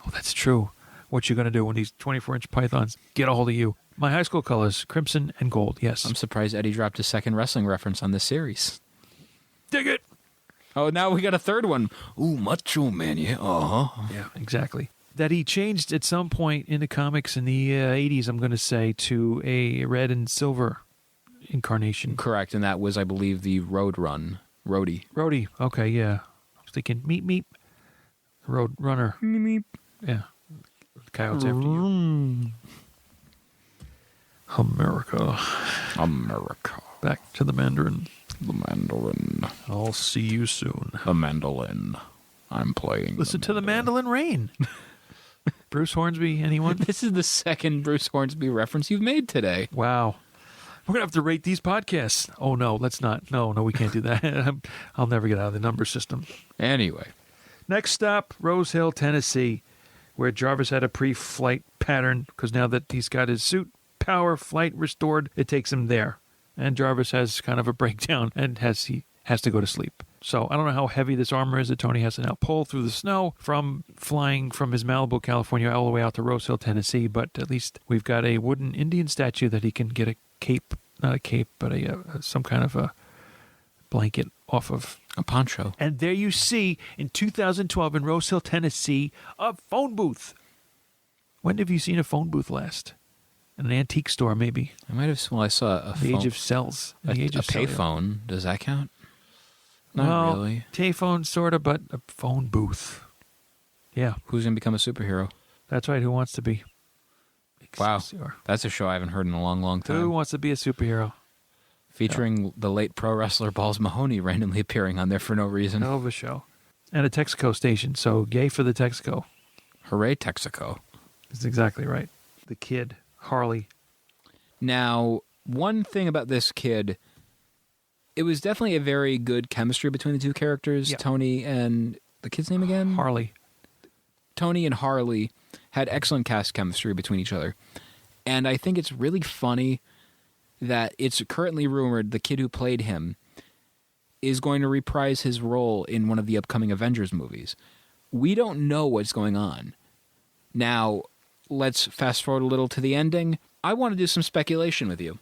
Oh, that's true. What you going to do when these 24-inch pythons get a hold of you? My high school colors, crimson and gold, yes. I'm surprised Eddie dropped his second wrestling reference on this series. Dig it! Oh, now we got a third one. Ooh, Macho Man, yeah. Uh-huh. Yeah, exactly. That he changed at some point in the comics in the 80s, I'm going to say, to a red and silver incarnation. Correct, and that was, I believe, the Roadie. Roadie, okay, yeah. I was thinking meep. Road runner. Meep. Yeah. Coyotes after you. America. Back to the Mandarin. The Mandarin. I'll see you soon. The mandolin. I'm playing. Listen to the mandolin rain. Bruce Hornsby, anyone? This is the second Bruce Hornsby reference you've made today. Wow. We're going to have to rate these podcasts. Oh, no, let's not. No, we can't do that. I'll never get out of the number system. Anyway. Next stop, Rose Hill, Tennessee, where Jarvis had a pre-flight pattern, because now that he's got his suit power flight restored, it takes him there. And Jarvis has kind of a breakdown and he has to go to sleep. So I don't know how heavy this armor is that Tony has to now pull through the snow from flying from his Malibu, California, all the way out to Rose Hill, Tennessee. But at least we've got a wooden Indian statue that he can get a cape, not a cape, but some kind of a blanket off of. A poncho. And there you see, in 2012 in Rose Hill, Tennessee, a phone booth. When have you seen a phone booth last? In an antique store, maybe. I might have. Well, I saw a the phone. Age of cells. A payphone. Does that count? Not really. Payphone, sort of, but a phone booth. Yeah. Who's going to become a superhero? That's right. Who wants to be? Excelsior. Wow. That's a show I haven't heard in a long, long time. Who wants to be a superhero? Featuring the late pro wrestler Balls Mahoney randomly appearing on there for no reason. Hell of a show. And a Texaco station, so yay for the Texaco. Hooray, Texaco. That's exactly right. The kid, Harley. Now, one thing about this kid, it was definitely a very good chemistry between the two characters, Tony and the kid's name again? Harley. Tony and Harley had excellent cast chemistry between each other. And I think it's really funny that it's currently rumored the kid who played him is going to reprise his role in one of the upcoming Avengers movies. We don't know what's going on. Now, let's fast forward a little to the ending. I want to do some speculation with you.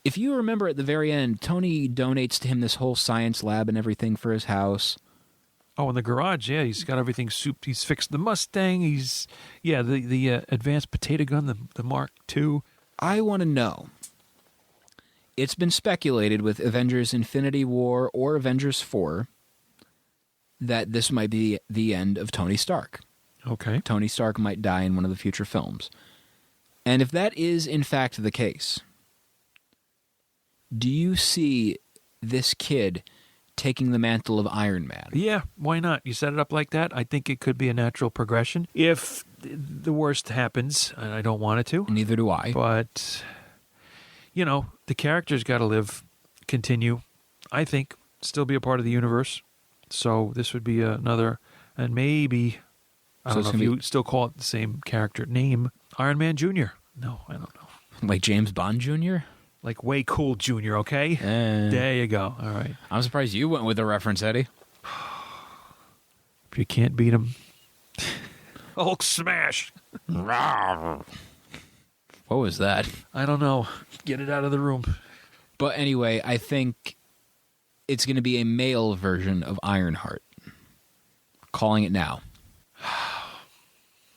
If you remember at the very end, Tony donates to him this whole science lab and everything for his house. Oh, in the garage, yeah, he's got everything souped. He's fixed the Mustang. The advanced potato gun, the Mark II. I want to know. It's been speculated with Avengers Infinity War or Avengers 4 that this might be the end of Tony Stark. Okay. Tony Stark might die in one of the future films. And if that is in fact the case, do you see this kid taking the mantle of Iron Man? Yeah, why not? You set it up like that. I think it could be a natural progression. If the worst happens, and I don't want it to. Neither do I. But, the character's got to continue, I think, still be a part of the universe. So this would be another, and maybe, I don't know if you still call it the same character name, Iron Man Jr. No, I don't know. Like James Bond Jr.? Like Way Cool Jr., okay? There you go. All right. I'm surprised you went with the reference, Eddie. If you can't beat him, Hulk smash. What was that? I don't know. Get it out of the room. But anyway, I think it's going to be a male version of Ironheart. Calling it now.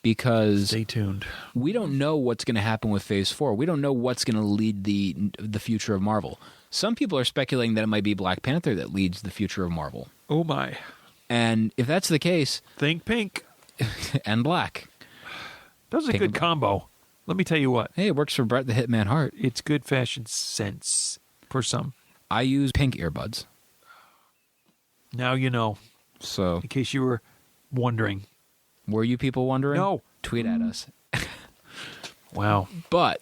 Because stay tuned. We don't know what's going to happen with Phase 4. We don't know what's going to lead the future of Marvel. Some people are speculating that it might be Black Panther that leads the future of Marvel. Oh my. And if that's the case... Think pink. And black. That was a good combo. let me tell you what. Hey, it works for Bret the Hitman Hart. It's good fashion sense for some. I use pink earbuds. Now you know. So, In case you were wondering. were you people wondering? No. Tweet at us. Wow. But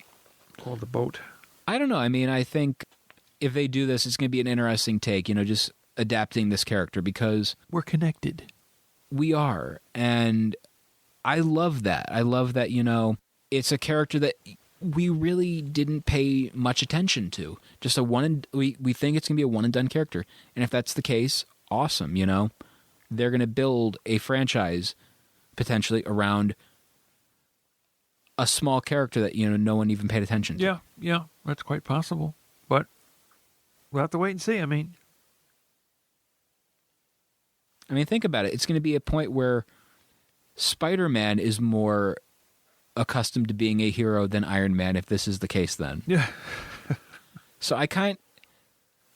Call the boat. I don't know. I mean, I think if they do this, it's going to be an interesting take, just adapting this character because We're connected. we are. And I love that. I love that, it's a character that we really didn't pay much attention to. Just we think it's going to be a one and done character. And if that's the case, awesome, They're going to build a franchise potentially around a small character that, no one even paid attention to. Yeah, that's quite possible. But we'll have to wait and see. I mean, think about it. It's going to be a point where Spider-Man is more accustomed to being a hero than Iron Man, if this is the case then. yeah. So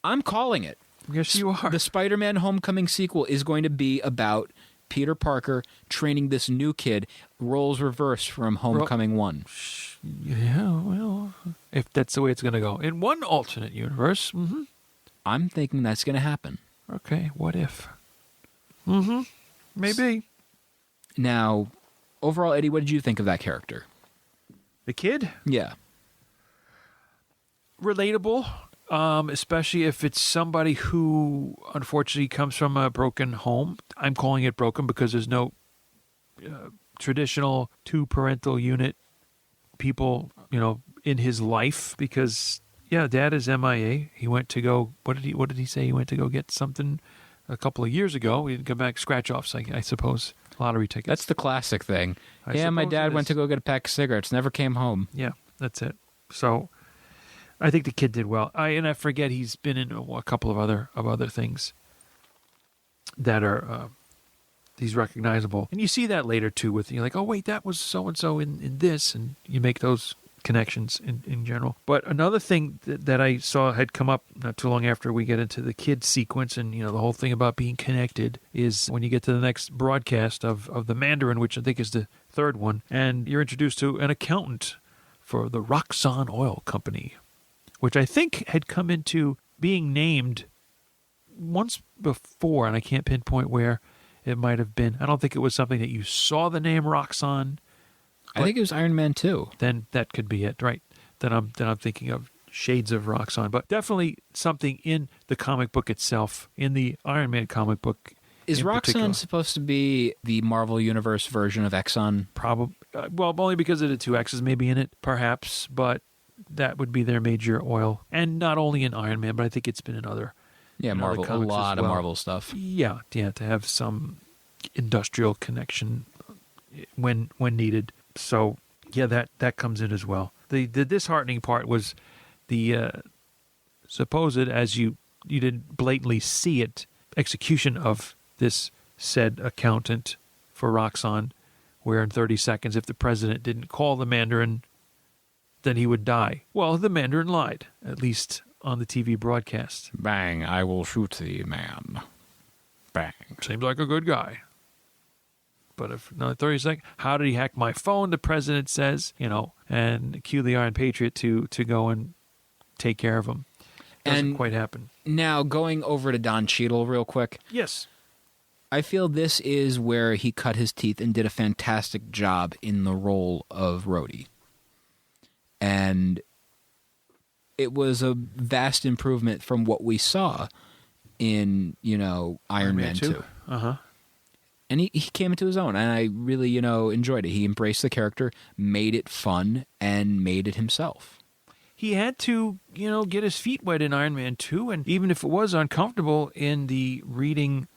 I'm calling it. Yes, you are. The Spider-Man Homecoming sequel is going to be about Peter Parker training this new kid, roles reversed from Homecoming 1. Yeah, well, if that's the way it's going to go. In one alternate universe, I'm thinking that's going to happen. Okay, what if? Maybe. Now, overall, Eddie, what did you think of that character? The kid? Yeah. Relatable, especially if it's somebody who unfortunately comes from a broken home. I'm calling it broken because there's no traditional two-parental unit people, in his life because, dad is MIA. He went to go, what did he say? He went to go get something a couple of years ago. He didn't come back, scratch-offs, I suppose, lottery tickets. That's the classic thing. I my suppose dad it went is. to go get a pack of cigarettes, never came home. Yeah, that's it. So I think the kid did well. I forget he's been in a couple of other things that are he's recognizable, and you see that later too. With you're like, oh wait, that was so and so in this, and you make those connections in general. But another thing that I saw had come up not too long after we get into the kid sequence, and the whole thing about being connected is when you get to the next broadcast of the Mandarin, which I think is the third one, and you're introduced to an accountant for the Roxxon Oil Company, which I think had come into being named once before, and I can't pinpoint where it might have been. I don't think it was something that you saw the name Roxxon. I think it was Iron Man 2. Then that could be it, right? Then I'm thinking of shades of Roxxon, but definitely something in the comic book itself, in the Iron Man comic book. Is Roxxon supposed to be the Marvel Universe version of Exxon? Probably. Well, only because of the two X's maybe in it, perhaps, but that would be their major oil. And not only in Iron Man, but I think it's been in other Marvel, a lot of Marvel stuff. Yeah, to have some industrial connection when needed. So, yeah, that comes in as well. The disheartening part was the supposed, as you didn't blatantly see it, execution of this said accountant for Roxxon, where in 30 seconds, if the president didn't call the Mandarin, then he would die. Well, the Mandarin lied, at least on the TV broadcast. Bang, I will shoot thee, man. Bang. Seems like a good guy. But if another 30 seconds, how did he hack my phone? The president says, and cue the Iron Patriot to go and take care of him. Doesn't quite happen. Now, going over to Don Cheadle real quick. Yes. I feel this is where he cut his teeth and did a fantastic job in the role of Rhodey. And it was a vast improvement from what we saw in, Iron Man 2. Uh-huh. And he came into his own, and I really, enjoyed it. He embraced the character, made it fun, and made it himself. He had to, get his feet wet in Iron Man 2, and even if it was uncomfortable in the reading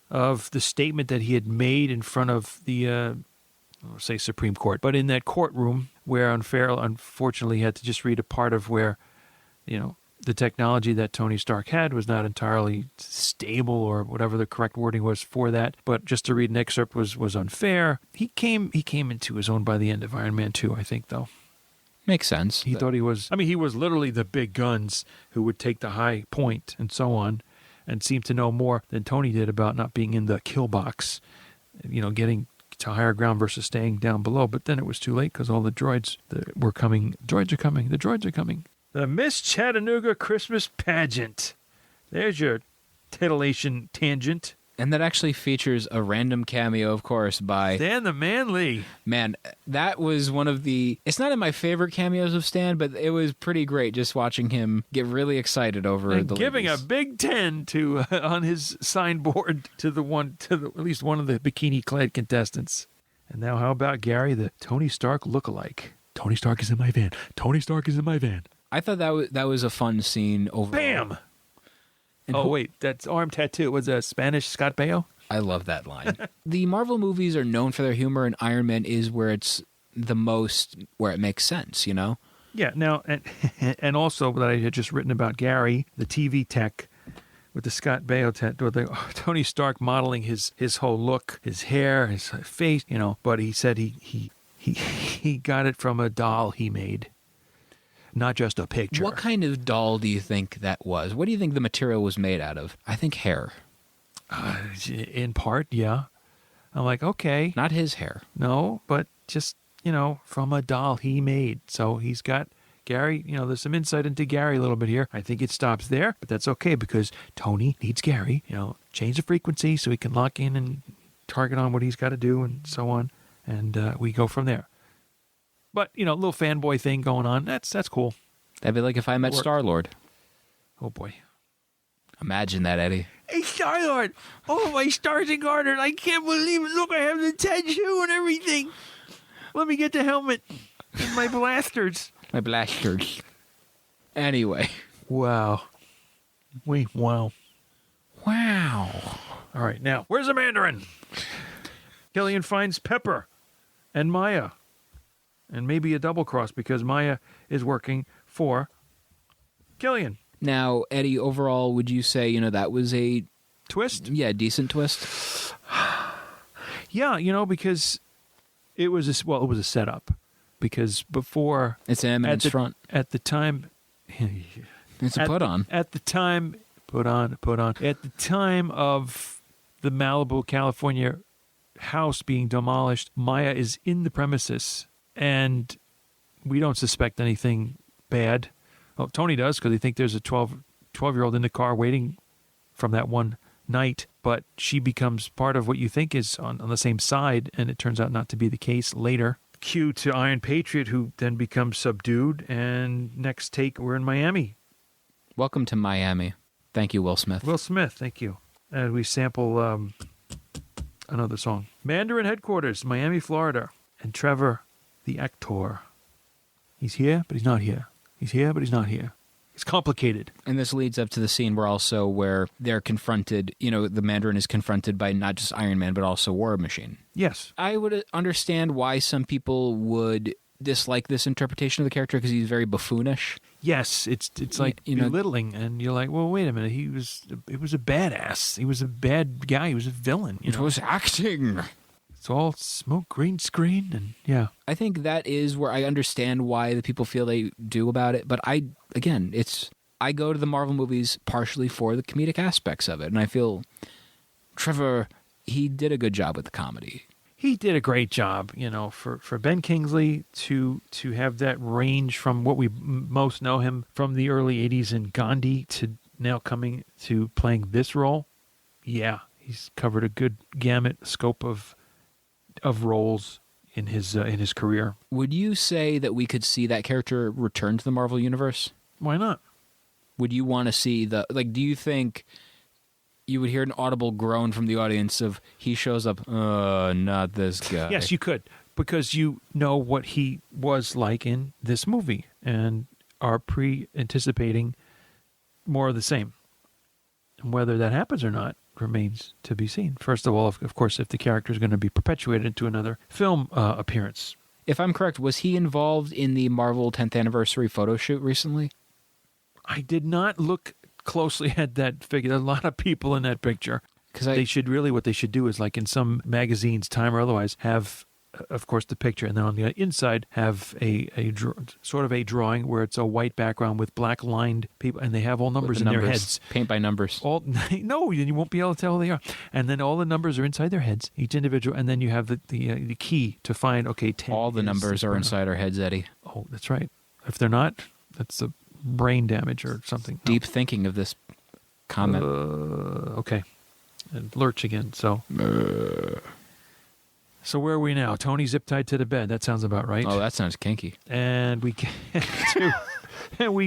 of the statement that he had made in front of the, I'll say Supreme Court, but in that courtroom where unfortunately he had to just read a part of where, the technology that Tony Stark had was not entirely stable, or whatever the correct wording was for that. But just to read an excerpt was unfair. He came into his own by the end of Iron Man 2, I think, though. Makes sense. He thought he was... he was literally the big guns who would take the high point and so on, and seemed to know more than Tony did about not being in the kill box, getting to higher ground versus staying down below. But then it was too late because all the droids were coming. Droids are coming. The droids are coming. The Miss Chattanooga Christmas Pageant. There's your titillation tangent. And that actually features a random cameo, of course, by Stan the Manly. Man, that was one of the... It's not in my favorite cameos of Stan, but it was pretty great just watching him get really excited over and the giving ladies. a big 10 to on his signboard to at least one of the bikini-clad contestants. And now how about Gary, the Tony Stark lookalike? Tony Stark is in my van. Tony Stark is in my van. I thought that was a fun scene overall. Bam! And wait, that's arm tattoo. Was a Spanish Scott Baio? I love that line. The Marvel movies are known for their humor, and Iron Man is where it's the most, where it makes sense, you know? Yeah, now, and also that I had just written about Gary, the TV tech, with the Scott Baio tattoo, Tony Stark modeling his whole look, his hair, his face, you know, but he said he got it from a doll he made. Not just a picture. What kind of doll do you think that was? What do you think the material was made out of? I think hair. In part, yeah. I'm like, okay. Not his hair. No, but just, you know, from a doll he made. So he's got Gary, you know, there's some insight into Gary a little bit here. I think it stops there, but that's okay because Tony needs Gary, you know, change the frequency so he can lock in and target on what he's got to do and so on. And we go from there. But, you know, a little fanboy thing going on. That's cool. That'd be like if I met Star-Lord. Oh, boy. Imagine that, Eddie. Hey, Star-Lord. Oh, my stars and garters. I can't believe it. Look, I have the tattoo and everything. Let me get the helmet and my blasters. My blasters. Anyway. Wow. Wow. Wow. All right, now, where's the Mandarin? Killian finds Pepper and Maya. And maybe a double cross because Maya is working for Killian. Now, Eddie, overall, would you say, you know, that was a... Twist? Yeah, decent twist? Yeah, you know, because it was a setup. Because before... It's an eminence front. At the time... It's a put-on. At the time... Put on. At the time of the Malibu, California house being demolished, Maya is in the premises... And we don't suspect anything bad. Well, Tony does because they think there's a 12-year-old in the car waiting from that one night. But she becomes part of what you think is on the same side, and it turns out not to be the case later. Cue to Iron Patriot, who then becomes subdued. And next take, we're in Miami. Welcome to Miami. Thank you, Will Smith. Will Smith, thank you. And we sample another song. Mandarin headquarters, Miami, Florida. And Trevor... the actor. He's here, but he's not here. He's here, but he's not here. It's complicated. And this leads up to the scene where they're confronted, you know, the Mandarin is confronted by not just Iron Man, but also War Machine. Yes. I would understand why some people would dislike this interpretation of the character because he's very buffoonish. Yes, it's like belittling, and you're like, well, wait a minute. He was a badass. He was a bad guy. He was a villain. It was acting. It's all smoke, green screen, and yeah. I think that is where I understand why the people feel they do about it. But I go to the Marvel movies partially for the comedic aspects of it. And I feel Trevor, he did a good job with the comedy. He did a great job, you know, for Ben Kingsley to have that range from what we most know him from the early 80s in Gandhi to now coming to playing this role. Yeah, he's covered a good gamut scope of roles in his career. Would you say that we could see that character return to the Marvel Universe? Why not? Would you want to see do you think you would hear an audible groan from the audience of he shows up, not this guy? Yes, you could, because you know what he was like in this movie and are anticipating more of the same. And whether that happens or not remains to be seen. First of all, of course, if the character is going to be perpetuated into another film appearance. If I'm correct, was he involved in the Marvel 10th anniversary photo shoot recently? I did not look closely at that figure. There's a lot of people in that picture. What they should do is, like in some magazines, Time or otherwise, have of course, the picture, and then on the inside have sort of a drawing where it's a white background with black lined people, and they have all numbers in their heads. Paint by numbers. No, you won't be able to tell who they are. And then all the numbers are inside their heads, each individual, and then you have the key to find, okay, 10. All the numbers are inside our heads, Eddie. Oh, that's right. If they're not, that's a brain damage or something. Deep thinking of this comment. Okay. And lurch again, so... So where are we now? Tony zip-tied to the bed. That sounds about right. Oh, that sounds kinky. And we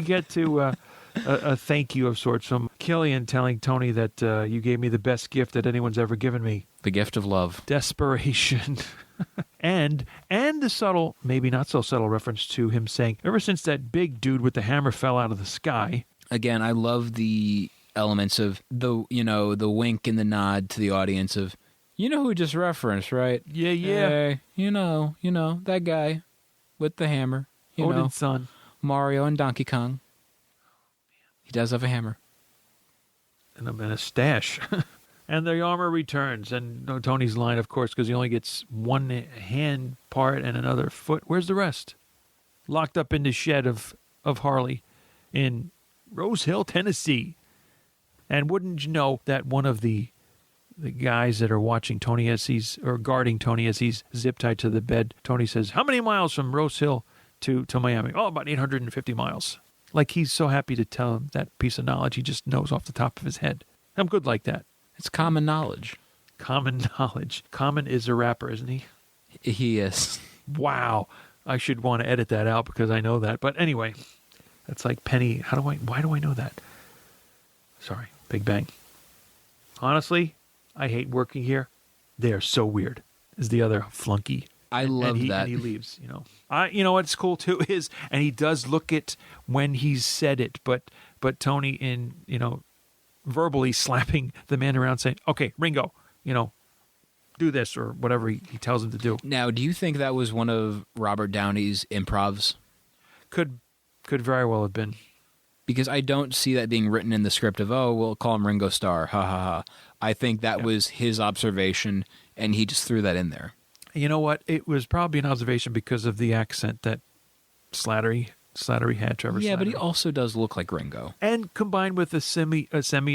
get to a thank you of sorts from Killian telling Tony that you gave me the best gift that anyone's ever given me. The gift of love. Desperation. and the subtle, maybe not so subtle reference to him saying, ever since that big dude with the hammer fell out of the sky. Again, I love the elements of the wink and the nod to the audience of, you know who just referenced, right? Yeah. Hey, you know, that guy with the hammer. Odin's son. Mario and Donkey Kong. He does have a hammer. And a stash. And the armor returns. And Tony's line, of course, because he only gets one hand part and another foot. Where's the rest? Locked up in the shed of Harley in Rose Hill, Tennessee. And wouldn't you know that one of the guys that are watching Tony guarding Tony as he's zip-tied to the bed, Tony says, how many miles from Rose Hill to Miami? Oh, about 850 miles. Like he's so happy to tell him that piece of knowledge he just knows off the top of his head. I'm good like that. It's common knowledge. Common knowledge. Common is a rapper, isn't he? He is. Wow. I should want to edit that out because I know that. But anyway, that's like Penny. Why do I know that? Sorry. Big Bang. Honestly, I hate working here. They are so weird. Is the other flunky. I love that. And he leaves, you know what's cool too is, and he does look it when he's said it, but Tony in, verbally slapping the man around saying, okay, Ringo, do this or whatever he tells him to do. Now, do you think that was one of Robert Downey's improvs? Could very well have been. Because I don't see that being written in the script of, we'll call him Ringo Starr, ha ha ha. I think that was his observation, and he just threw that in there. You know what? It was probably an observation because of the accent that Slattery had, Trevor Slattery. Yeah, but he also does look like Ringo. And combined with a semi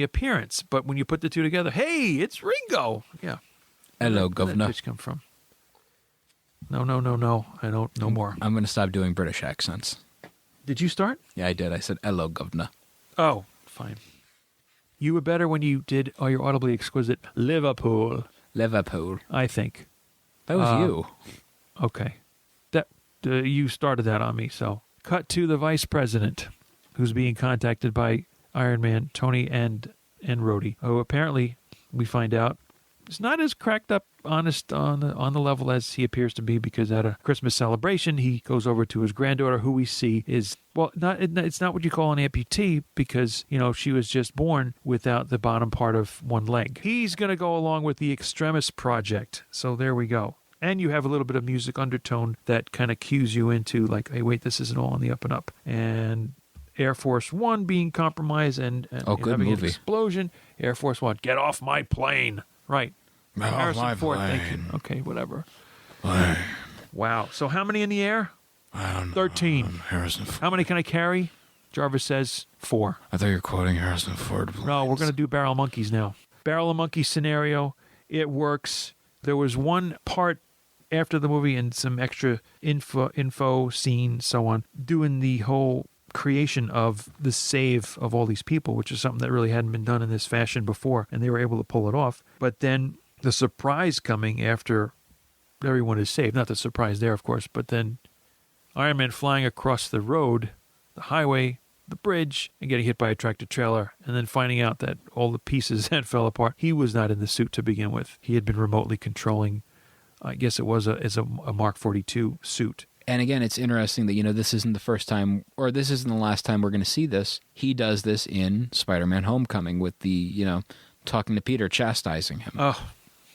appearance. But when you put the two together, hey, it's Ringo. Yeah. Hello, Where did governor. that bitch come from? No. I don't know more. I'm going to stop doing British accents. Did you start? Yeah, I did. I said, hello, governor. Oh, fine. You were better when you did your audibly exquisite Liverpool, I think. That was you. Okay. That you started that on me, so. Cut to the vice president, who's being contacted by Iron Man, Tony, and Rhodey, who apparently, we find out, is not as cracked up, honest on the level as he appears to be, because at a Christmas celebration, he goes over to his granddaughter, who we see is, it's not what you call an amputee, because, she was just born without the bottom part of one leg. He's going to go along with the Extremis project, so there we go. And you have a little bit of music undertone that kind of cues you into, like, hey, wait, this isn't all on the up and up. And Air Force One being compromised and good having movie. an explosion. Air Force One, get off my plane. Right. Get off Harrison my Ford, plane. thank you. Okay, whatever. Plane. Wow. So how many in the air? I don't know. 13. Harrison Ford. How many can I carry? Jarvis says 4. I thought you were quoting Harrison Ford. No, we're going to do Barrel of Monkeys now. Barrel of Monkeys scenario. It works. There was one part after the movie and some extra info scene, so on, doing the whole creation of the save of all these people, which is something that really hadn't been done in this fashion before, and they were able to pull it off. But then the surprise coming after everyone is saved, not the surprise there, of course, but then Iron Man flying across the road, the highway, the bridge, and getting hit by a tractor trailer, and then finding out that all the pieces that fell apart, he was not in the suit to begin with. He had been remotely controlling, I guess it was a Mark 42 suit. And again, it's interesting that, this isn't the first time, or this isn't the last time we're going to see this. He does this in Spider-Man Homecoming with the, talking to Peter, chastising him. Oh,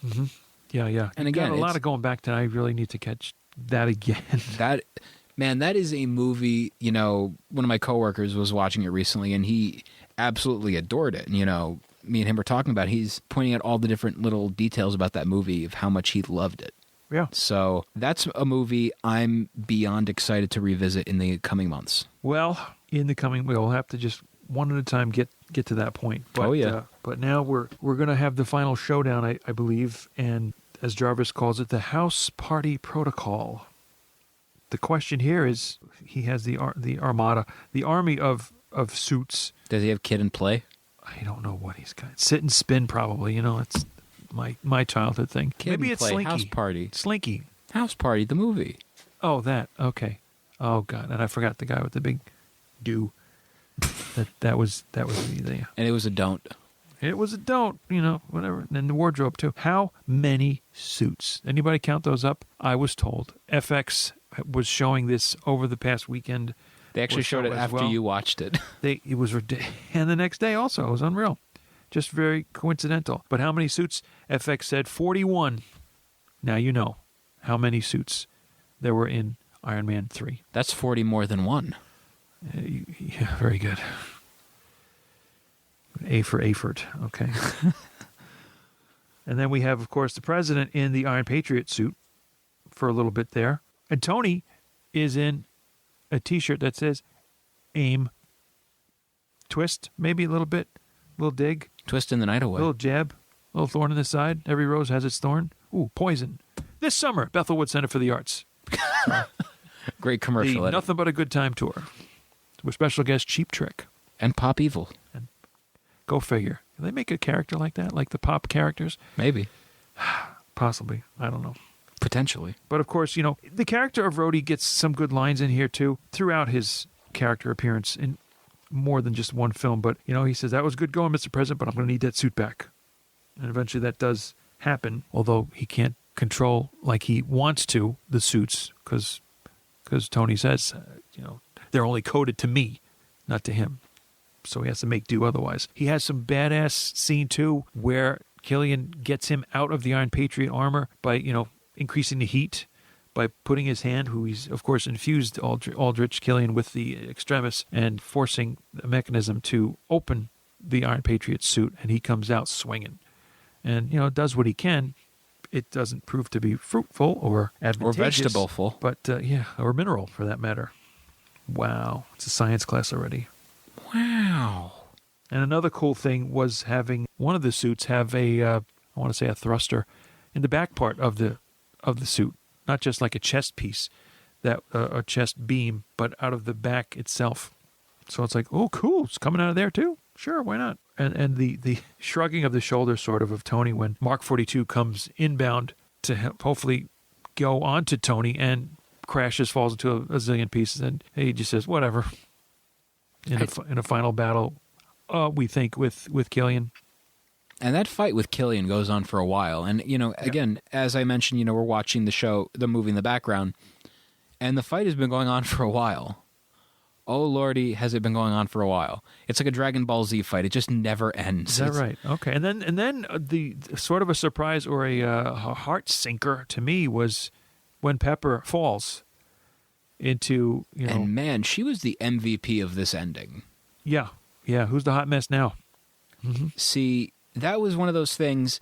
mm-hmm. Yeah. And again, got a lot of going back to. I really need to catch that again. That is a movie, one of my coworkers was watching it recently, and he absolutely adored it. And, me and him were talking about it. He's pointing out all the different little details about that movie of how much he loved it. Yeah. So that's a movie I'm beyond excited to revisit in the coming months. Well, we'll have to just one at a time get to that point. But, but now we're going to have the final showdown, I believe, and as Jarvis calls it, the House Party Protocol. The question here is, he has the armada, the army of suits. Does he have Kid and Play? I don't know what he's got. Sit and Spin, probably. It's my childhood thing. Kid Maybe and it's Play, Slinky. House Party. Slinky. House Party, the movie. Oh, that. Okay. Oh God, and I forgot the guy with the big do. that was the. And it was a don't. It was a don't. Whatever. And the wardrobe too. How many suits? Anybody count those up? I was told FX was showing this over the past weekend. They actually showed it after you watched it. It was ridiculous. And the next day also. It was unreal. Just very coincidental. But how many suits? FX said 41. Now you know how many suits there were in Iron Man 3. That's 40 more than one. Yeah, very good. A for effort. Okay. And then we have, of course, the president in the Iron Patriot suit for a little bit there. And Tony is in a T-shirt that says AIM. Twist, maybe a little bit. A little dig. Twist in the night away. A little jab. A little thorn in the side. Every rose has its thorn. Ooh, poison. This summer, Bethelwood Center for the Arts. Great commercial. The Nothing But a Good Time tour. With special guest Cheap Trick. And Pop Evil. And go figure. Can they make a character like that? Like the pop characters? Maybe. Possibly. I don't know. Potentially. But of course, the character of Rhodey gets some good lines in here too, throughout his character appearance in more than just one film. But, he says, that was good going, Mr. President, but I'm going to need that suit back. And eventually that does happen, although he can't control like he wants to the suits because Tony says, they're only coded to me, not to him. So he has to make do otherwise. He has some badass scene too where Killian gets him out of the Iron Patriot armor by, increasing the heat by putting his hand, who he's, of course, infused Aldrich Killian with the Extremis and forcing the mechanism to open the Iron Patriot suit, and he comes out swinging. And, does what he can. It doesn't prove to be fruitful or advantageous. Or vegetable-ful. But, or mineral, for that matter. Wow. It's a science class already. Wow. And another cool thing was having one of the suits have a thruster in the back part of the suit. Not just like a chest piece, a chest beam, but out of the back itself. So it's like, oh, cool, it's coming out of there too? Sure, why not? And the shrugging of the shoulders sort of Tony when Mark 42 comes inbound to hopefully go onto Tony and crashes, falls into a zillion pieces, and he just says, whatever. In a final battle, we think, with Killian. And that fight with Killian goes on for a while. And, again, as I mentioned, we're watching the movie in the background, and the fight has been going on for a while. Oh, Lordy, has it been going on for a while. It's like a Dragon Ball Z fight. It just never ends. Is that right? Okay. And then the sort of a surprise or a heart sinker to me was when Pepper falls into, And man, she was the MVP of this ending. Yeah. Yeah. Who's the hot mess now? Mm-hmm. See, that was one of those things,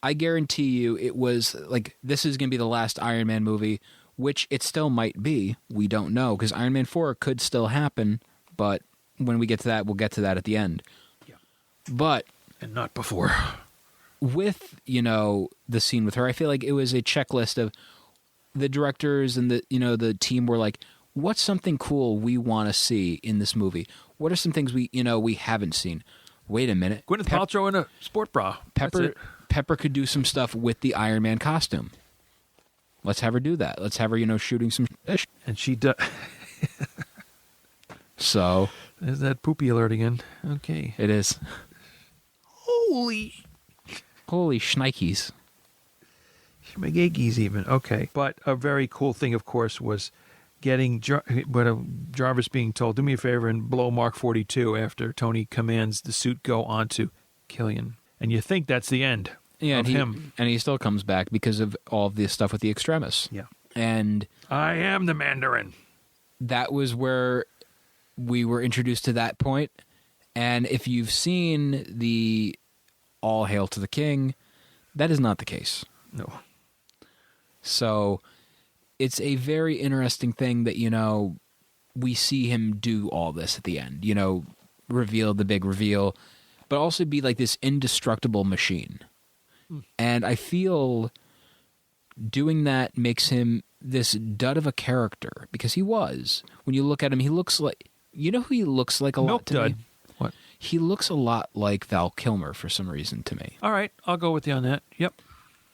I guarantee you it was like, this is going to be the last Iron Man movie, which it still might be. We don't know, because Iron Man 4 could still happen, but when we get to that, we'll get to that at the end. Yeah. But... And not before. With, the scene with her, I feel like it was a checklist of the directors and the team were like, what's something cool we want to see in this movie? What are some things we haven't seen? Wait a minute. Gwyneth Paltrow in a sport bra. Pepper could do some stuff with the Iron Man costume. Let's have her do that. Let's have her, shooting some fish. And she does. So. There's that poopy alert again. Okay. It is. Holy shnikes. Schmagakis even. Okay. But a very cool thing, of course, was getting Jarvis being told, do me a favor and blow Mark 42 after Tony commands the suit go onto Killian. And you think that's the end of him. And he still comes back because of all of this stuff with the Extremis. Yeah. And I am the Mandarin. That was where we were introduced to that point. And if you've seen the All Hail to the King, that is not the case. No. So it's a very interesting thing that, we see him do all this at the end, reveal the big reveal, but also be like this indestructible machine. And I feel doing that makes him this dud of a character, because he was. When you look at him, he looks like, who he looks like a lot to me? What? He looks a lot like Val Kilmer for some reason to me. All right, I'll go with you on that. Yep.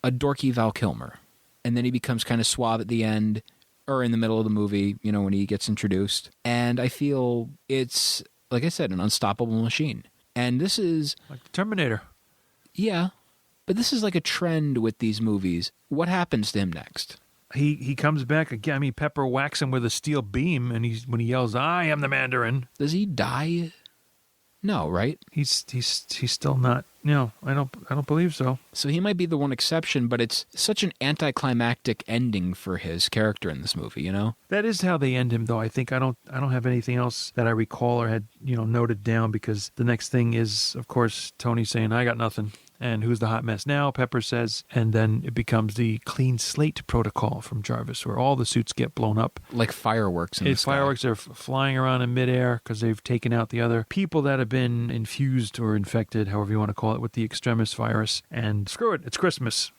A dorky Val Kilmer. And then he becomes kind of suave at the end, or in the middle of the movie, when he gets introduced. And I feel it's, like I said, an unstoppable machine. And this is... like the Terminator. Yeah, but this is like a trend with these movies. What happens to him next? He comes back again. I mean, Pepper whacks him with a steel beam, and when he yells, "I am the Mandarin." Does he die? No, right? He's still not. No, I don't believe so. So he might be the one exception, but it's such an anticlimactic ending for his character in this movie. That is how they end him, though. I think I don't have anything else that I recall or had noted down, because the next thing is, of course, Tony saying, "I got nothing." And who's the hot mess now? Pepper says, and then it becomes the clean slate protocol from Jarvis, where all the suits get blown up. Like fireworks in the sky. Fireworks are flying around in midair because they've taken out the other people that have been infused or infected, however you want to call it, with the Extremis virus. And screw it, it's Christmas.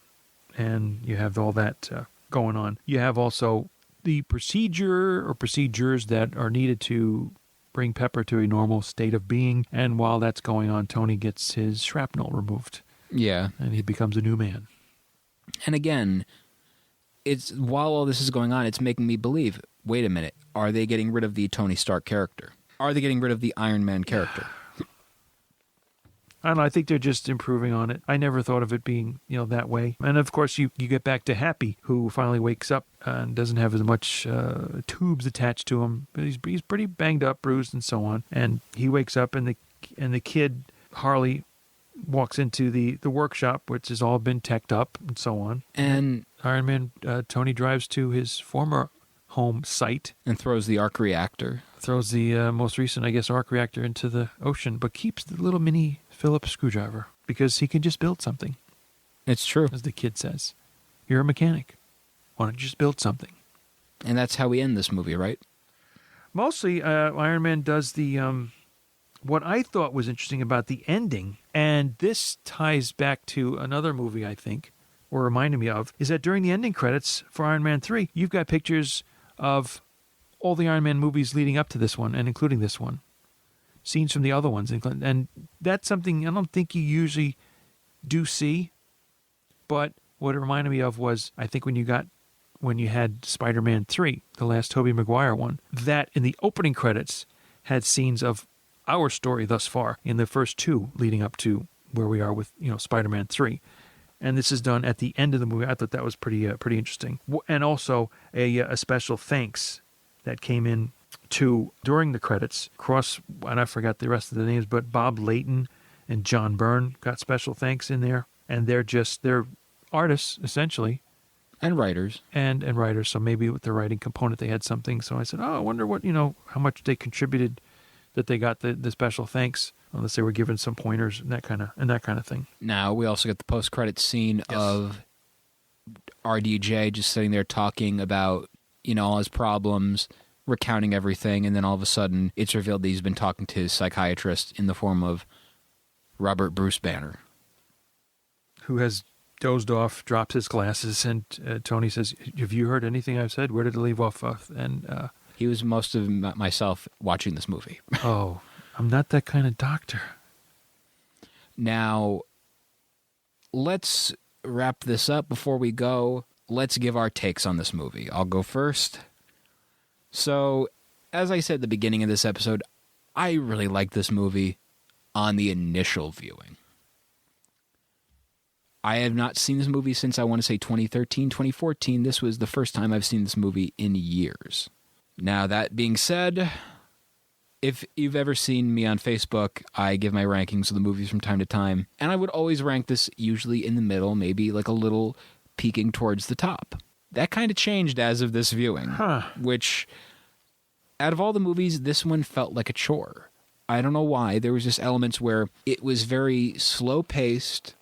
And you have all that going on. You have also the procedure or procedures that are needed to bring Pepper to a normal state of being. And while that's going on, Tony gets his shrapnel removed. Yeah. And he becomes a new man. And again, it's while all this is going on, it's making me believe, wait a minute, are they getting rid of the Tony Stark character? Are they getting rid of the Iron Man character? I don't know. I think they're just improving on it. I never thought of it being, that way. And of course, you get back to Happy, who finally wakes up and doesn't have as much tubes attached to him. But he's pretty banged up, bruised, and so on. And he wakes up, and the kid Harley walks into the workshop, which has all been teched up and so on. And Iron Man, Tony drives to his former home site and throws the arc reactor. Throws the most recent, arc reactor into the ocean, but keeps the little mini Phillips screwdriver because he can just build something. It's true. As the kid says. You're a mechanic. Why don't you just build something? And that's how we end this movie, right? Mostly, Iron Man does the... what I thought was interesting about the ending, and this ties back to another movie, I think, or reminded me of, is that during the ending credits for Iron Man 3, you've got pictures of all the Iron Man movies leading up to this one, and including this one. Scenes from the other ones. And that's something I don't think you usually do see, but what it reminded me of was, I think when you had Spider-Man 3, the last Tobey Maguire one, that in the opening credits had scenes of our story thus far in the first two leading up to where we are with, Spider-Man 3. And this is done at the end of the movie. I thought that was pretty interesting. And also a special thanks that came in during the credits. And I forgot the rest of the names, but Bob Layton and John Byrne got special thanks in there. And they're artists, essentially. And writers. And writers. So maybe with the writing component, they had something. So I said, I wonder what, how much they contributed that they got the special thanks, unless they were given some pointers and that kind of thing. Now, we also get the post-credit scene of RDJ just sitting there talking about, all his problems, recounting everything, and then all of a sudden it's revealed that he's been talking to his psychiatrist in the form of Robert Bruce Banner. Who has dozed off, drops his glasses, and Tony says, have you heard anything I've said? Where did it leave off of? And he was most of myself watching this movie. Oh, I'm not that kind of doctor. Now, let's wrap this up before we go. Let's give our takes on this movie. I'll go first. So, as I said at the beginning of this episode, I really liked this movie on the initial viewing. I have not seen this movie since, I want to say, 2013, 2014. This was the first time I've seen this movie in years. Now, that being said, if you've ever seen me on Facebook, I give my rankings of the movies from time to time, and I would always rank this usually in the middle, maybe like a little peeking towards the top. That kind of changed as of this viewing, which, out of all the movies, this one felt like a chore. I don't know why. There was just elements where it was very slow-paced.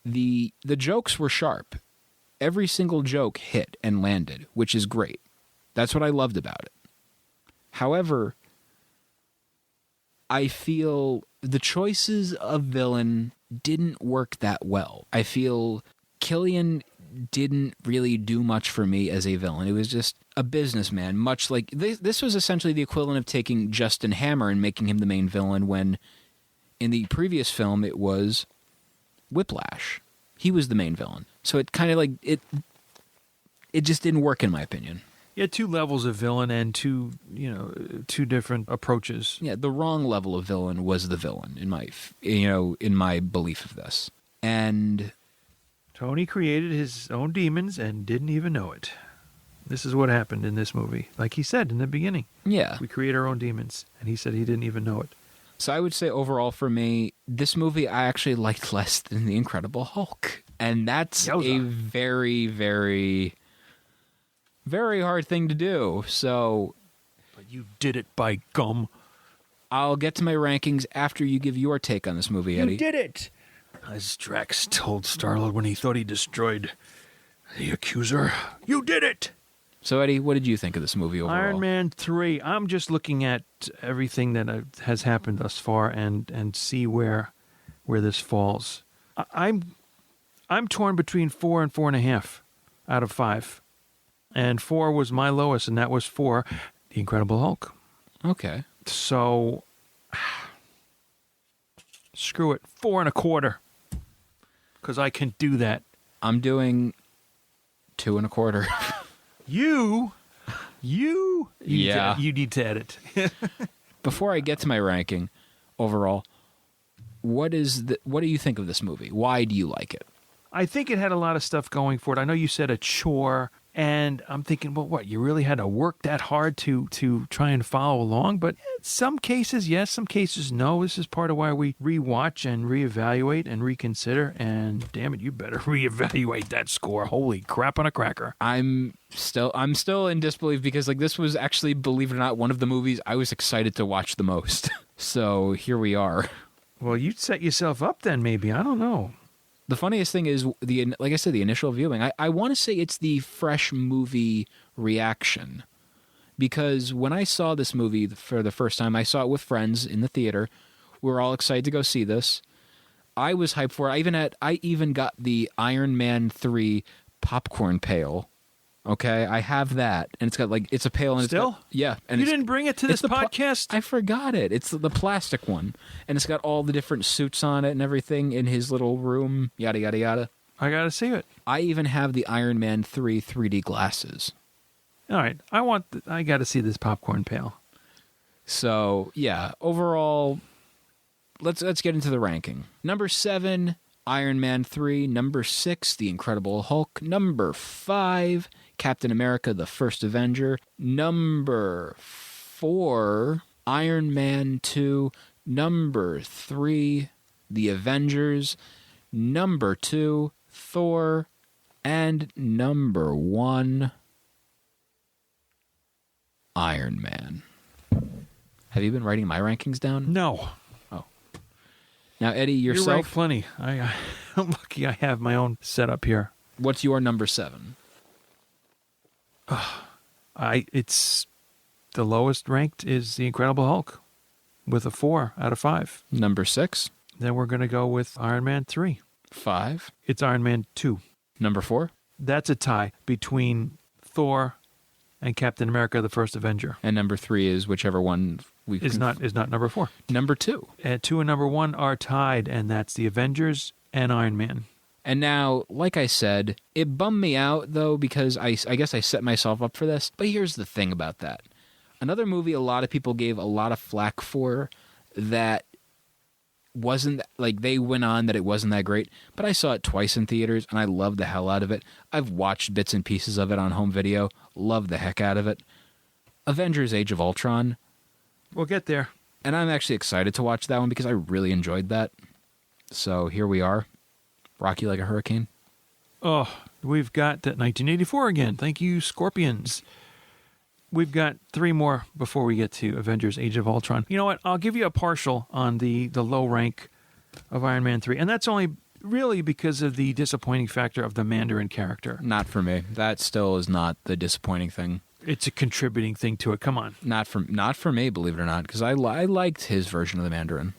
The jokes were sharp, every single joke hit and landed, which is great. That's what I loved about it. However, I feel the choices of villain didn't work that well. I feel Killian didn't really do much for me as a villain. It was just a businessman, much like this was essentially the equivalent of taking Justin Hammer and making him the main villain, when in the previous film it was Whiplash. He was the main villain. So it kind of like it just didn't work, in my opinion. You had two levels of villain and two different approaches. Yeah, the wrong level of villain was the villain in my belief of this. And Tony created his own demons and didn't even know it. This is what happened in this movie. Like he said in the beginning. yeah. We create our own demons. And he said he didn't even know it. So I would say overall for me, this movie I actually liked less than The Incredible Hulk. And that's a very, very, very hard thing to do. So But you did it, by gum. I'll get to my rankings after you give your take on this movie, Eddie. You did it! As Drax told Star-Lord when he thought he destroyed the Accuser. You did it! So, Eddie, what did you think of this movie overall? Iron Man 3. I'm just looking at everything that has happened thus far and see where this falls. I'm torn between 4 and 4.5 out of 5. And 4 was my lowest, and that was for The Incredible Hulk. Okay. So, screw it. 4.25. Because I can do that. I'm doing 2.25. You Yeah. you need to edit. Before I get to my ranking overall, what do you think of this movie? Why do you like it? I think it had a lot of stuff going for it. I know you said a chore, and I'm thinking, well, what, you really had to work that hard to try and follow along? But some cases, yes, some cases, no. This is part of why we rewatch and reevaluate and reconsider, and damn it, you better reevaluate that score. Holy crap on a cracker. I'm still in disbelief because this was actually, believe it or not, one of the movies I was excited to watch the most. So here we are. Well, you set yourself up then, maybe. I don't know. The funniest thing is, like I said, the initial viewing. I want to say it's the fresh movie reaction. Because when I saw this movie for the first time, I saw it with friends in the theater. We were all excited to go see this. I was hyped for it. I even got the Iron Man 3 popcorn pail. Okay, I have that, and it's got it's a pail. And Still? It's got, yeah. And you didn't bring it to this podcast? I forgot it. It's the plastic one, and it's got all the different suits on it and everything in his little room. Yada yada yada. I gotta see it. I even have the Iron Man 3 3D glasses. All right, I gotta see this popcorn pail. So yeah, overall, let's get into the ranking. Number 7, Iron Man 3. Number 6, The Incredible Hulk. Number 5, Captain America, The First Avenger. Number 4, Iron Man 2. Number 3, The Avengers. Number 2, Thor. And number 1, Iron Man. Have you been writing my rankings down? No. Oh. Now, Eddie, yourself. You write plenty. I'm lucky I have my own setup here. What's your number 7? It's the lowest ranked is The Incredible Hulk with a 4 out of 5. Number 6? Then we're going to go with Iron Man 3. 5? It's Iron Man 2. Number 4? That's a tie between Thor and Captain America, The First Avenger. And number 3 is whichever one is not number 4. Number 2. 2 and number 1 are tied, and that's The Avengers and Iron Man. And now, like I said, it bummed me out, though, because I guess I set myself up for this. But here's the thing about that. Another movie a lot of people gave a lot of flack for that wasn't, they went on that it wasn't that great. But I saw it twice in theaters, and I loved the hell out of it. I've watched bits and pieces of it on home video. Loved the heck out of it. Avengers Age of Ultron. We'll get there. And I'm actually excited to watch that one because I really enjoyed that. So here we are. Rocky Like a Hurricane. Oh, we've got 1984 again. Thank you, Scorpions. We've got 3 more before we get to Avengers Age of Ultron. You know what? I'll give you a partial on the low rank of Iron Man 3. And that's only really because of the disappointing factor of the Mandarin character. Not for me. That still is not the disappointing thing. It's a contributing thing to it. Come on. Not for me, believe it or not, because I liked his version of the Mandarin.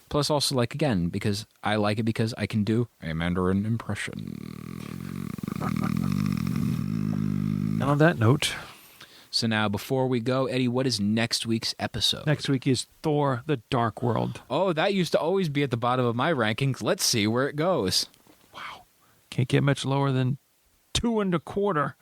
Plus, also, like, again, because I like it because I can do a Mandarin impression. And on that note... So now, before we go, Eddie, what is next week's episode? Next week is Thor: The Dark World. Oh, that used to always be at the bottom of my rankings. Let's see where it goes. Wow. Can't get much lower than 2.25.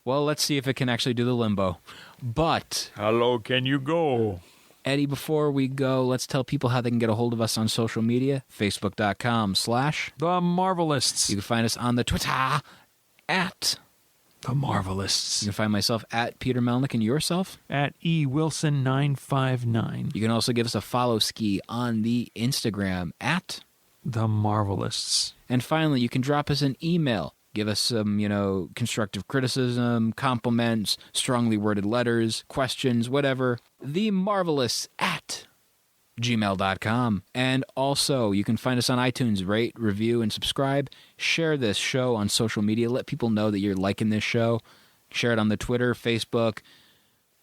Well, let's see if it can actually do the limbo. But... how low can you go? Eddie, before we go, let's tell people how they can get a hold of us on social media. Facebook.com/ The Marvelists. You can find us on the Twitter at... The Marvelists. You can find myself at Peter Melnick and yourself at eWilson959. You can also give us a follow ski on the Instagram at The Marvelists. And finally, you can drop us an email. Give us some, constructive criticism, compliments, strongly worded letters, questions, whatever. TheMarvelists at gmail.com. And also, you can find us on iTunes. Rate, review, and subscribe. Share this show on social media. Let people know that you're liking this show. Share it on the Twitter, Facebook,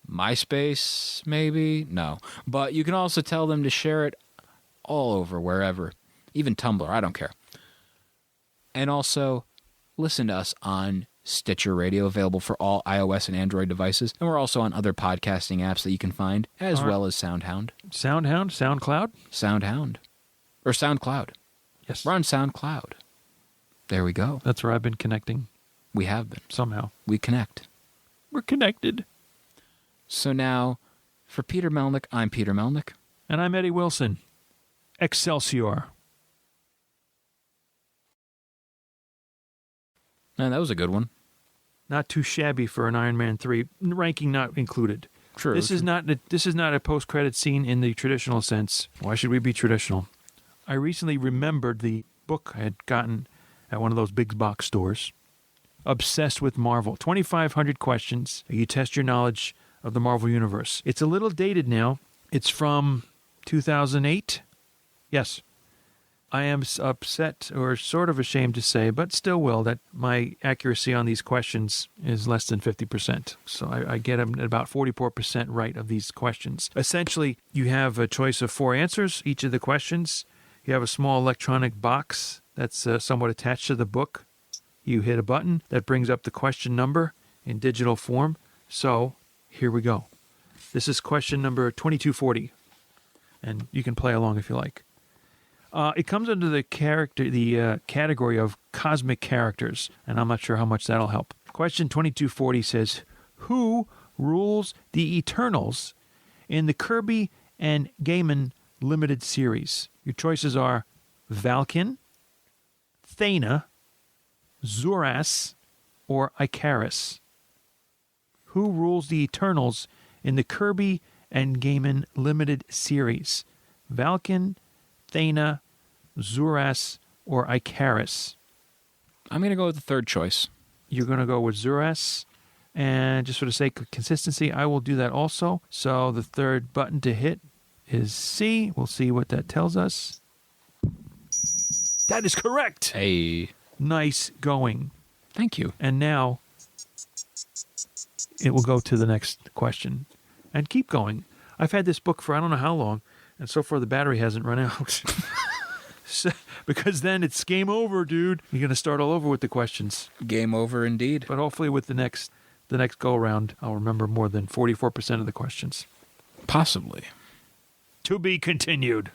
MySpace, maybe? No. But you can also tell them to share it all over, wherever. Even Tumblr, I don't care. And also, listen to us on Stitcher Radio, available for all iOS and Android devices. And we're also on other podcasting apps that you can find, as well as SoundHound. SoundCloud? SoundHound. Or SoundCloud. Yes. We're on SoundCloud. There we go. That's where I've been connecting. We have been. Somehow. We connect. We're connected. So now, for Peter Melnick, I'm Peter Melnick. And I'm Eddie Wilson. Excelsior. Man, that was a good one. Not too shabby for an Iron Man 3, ranking not included. True. This is not a post-credit scene in the traditional sense. Why should we be traditional? I recently remembered the book I had gotten at one of those big box stores. Obsessed with Marvel. 2,500 questions. You test your knowledge of the Marvel Universe. It's a little dated now. It's from 2008. Yes. I am upset, or sort of ashamed to say, but still will, that my accuracy on these questions is less than 50%. So I get them at about 44% right of these questions. Essentially, you have a choice of 4 answers, each of the questions. You have a small electronic box that's somewhat attached to the book. You hit a button that brings up the question number in digital form. So here we go. This is question number 2240, and you can play along if you like. It comes under the category of cosmic characters, and I'm not sure how much that'll help. Question 2240 says, who rules the Eternals in the Kirby and Gaiman limited series? Your choices are Valken, Thana, Zuras, or Icarus. Who rules the Eternals in the Kirby and Gaiman limited series? Valken, Thana, Zuras, or Icarus? I'm going to go with the third choice. You're going to go with Zuras. And just for the sake of consistency, I will do that also. So the third button to hit is C. We'll see what that tells us. That is correct. Hey. Nice going. Thank you. And now it will go to the next question. And keep going. I've had this book for I don't know how long. And so far, the battery hasn't run out. Because then it's game over, dude. You're going to start all over with the questions. Game over indeed. But hopefully with the next go-around, I'll remember more than 44% of the questions. Possibly. To be continued.